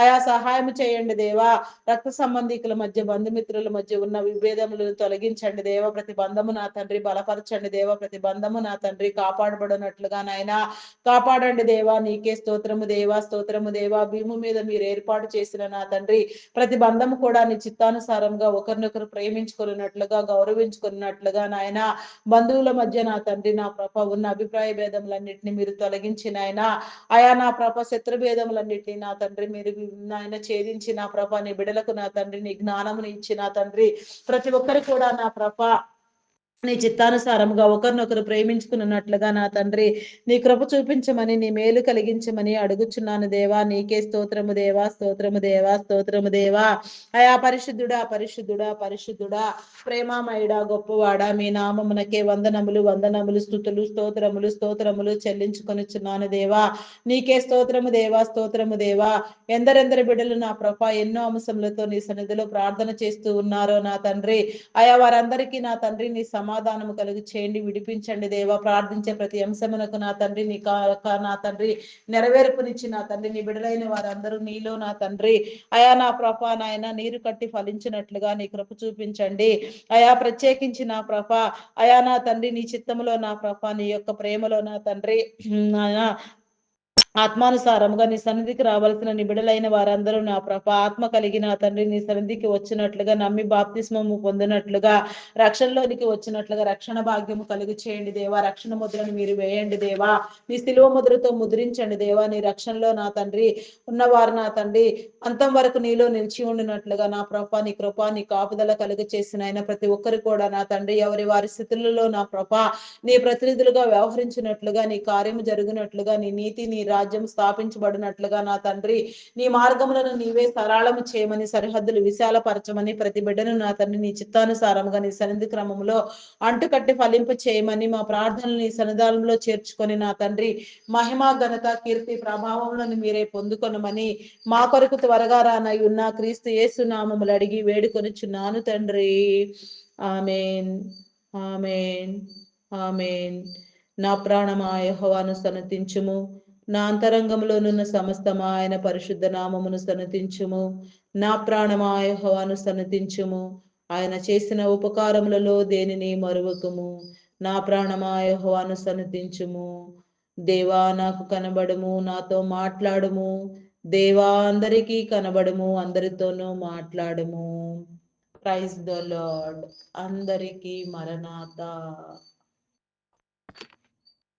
అయా సహాయం చేయండి దేవా. రక్త సంబంధికుల మధ్య, బంధుమిత్రుల మధ్య ఉన్న విభేదములను తొలగించండి దేవ. ప్రతి బంధము నా తండ్రి బలపరచండి దేవ. ప్రతి బంధము నా తండ్రి కాపాడబడినట్లుగా నాయన కాపాడండి దేవా. నీకే స్తోత్రము దేవా, స్తోత్రము దేవా. భీము మీద మీరు ఏర్పాటు చేసిన నా తండ్రి ప్రతి బంధము కూడా నీ చిత్తానుసారంగా ఒకరినొకరు ప్రేమించుకున్నట్లుగా, గౌరవించుకున్నట్లుగా నాయన, బంధువుల మధ్య నా తండ్రి నా ప్రభ ఉన్న అభిప్రాయ భేదములన్నింటినీ మీరు తొలగించి నాయన, అయా నా ప్రభ శత్రు భేదములన్నింటినీ నా తండ్రి మీరు నాయన ఛేదించి నా ప్రభ నీ బిడలకు నా తండ్రి నీ జ్ఞానముని ఇచ్చి నా తండ్రి ప్రతి ఒక్కరు కూడా నా ప్రభ నీ చిత్తానుసారముగా ఒకరినొకరు ప్రేమించుకున్నట్లుగా నా తండ్రి నీ కృప చూపించమని, నీ మేలు కలిగించమని అడుగుచున్నాను దేవా. నీకే స్తోత్రము దేవా, స్తోత్రము దేవా, స్తోత్రము దేవా. అయా పరిశుద్ధుడా, పరిశుద్ధుడా, పరిశుద్ధుడా, ప్రేమామయుడా, గొప్పవాడా, మీ నామమునకే వందనములు, వందనములు, స్తుతులు, స్తోత్రములు, స్తోత్రములు చెల్లించుకొనుచున్నాను దేవా. నీకే స్తోత్రము దేవా, స్తోత్రము దేవా. ఎందరెందరి బిడ్డలు నా ప్రభ ఎన్నో అంశములతో నీ సన్నిధిలో ప్రార్థన చేస్తూ ఉన్నారో నా తండ్రి, అయా వారందరికీ నా తండ్రి నీ సమాధానము కలుగు చేయండి, విడిపించండి దేవా. ప్రార్థించే ప్రతి అంశమునకు నా తండ్రి నీ నా తండ్రి నెరవేర్పునిచ్చి నా తండ్రి నీ బిడలైన వారందరూ నీలో నా తండ్రి అయా నా ప్రభ నాయన నీరు కట్టి ఫలించినట్లుగా నీ కృప చూపించండి అయా. ప్రత్యేకించి నా ప్రభ అయా నా తండ్రి నీ చిత్తములో నా ప్రభ నీ యొక్క ప్రేమలో నా తండ్రి ఆత్మానుసారముగా నీ సన్నిధికి రావాల్సిన నిబిడలైన వారందరూ నా ప్రభ ఆత్మ కలిగిన తండ్రి నీ సన్నిధికి వచ్చినట్లుగా నమ్మి బాప్తిస్మము పొందినట్లుగా రక్షణలోనికి వచ్చినట్లుగా రక్షణ భాగ్యము కలిగి చేయండి దేవా. రక్షణ ముద్రను మీరు వేయండి దేవా. నీ శిలువ ముద్రతో ముద్రించండి దేవా. నీ రక్షణలో నా తండ్రి ఉన్నవారు నా తండ్రి అంతం వరకు నీలో నిలిచి ఉండినట్లుగా నా ప్రభ నీ కృప నీ కాపుదల కలుగు చేసిన ఆయన ప్రతి ఒక్కరు కూడా నా తండ్రి ఎవరి వారి స్థితులలో నా ప్రభ నీ ప్రతినిధులుగా వ్యవహరించినట్లుగా నీ కార్యము జరిగినట్లుగా నీ నీతి నీ రాజ్యం స్థాపించబడినట్లుగా నా తండ్రి నీ మార్గములను నీవే సరళము చేయమని సరిహద్దులు విశాలపరచమని ప్రతి బిడ్డను నా తండ్రి నీ చిత్తానుసారముగా నీ సన్నిధి క్రమంలో అంటుకట్టి ఫలింప చేయమని మా ప్రార్థనలు నీ సన్నిధానంలో చేర్చుకొని నా తండ్రి మహిమ ఘనత కీర్తి ప్రభావములను మీరే పొందుకొనమని మా కొరకు త్వరగా రానై ఉన్న క్రీస్తు యేసు నామములు అడిగి వేడుకొనుచున్నాను తండ్రి. Amen amen amen. నా ప్రాణమా యెహోవాను సన్నతించుము, నా అంతరంగంలోనున్న సమస్తమా ఆయన పరిశుద్ధ నామమును సన్నతించుము. నా ప్రాణమా యెహోవాను సన్నతించుము, ఆయన చేసిన ఉపకారములలో దేనిని మరువకుము. నా ప్రాణమా యెహోవాను సన్నతించుము. దేవా నాకు కనబడుము, నాతో మాట్లాడుము. దేవా అందరికీ కనబడుము, అందరితోనూ మాట్లాడుము. Praise the lord. అందరికీ మరణాత.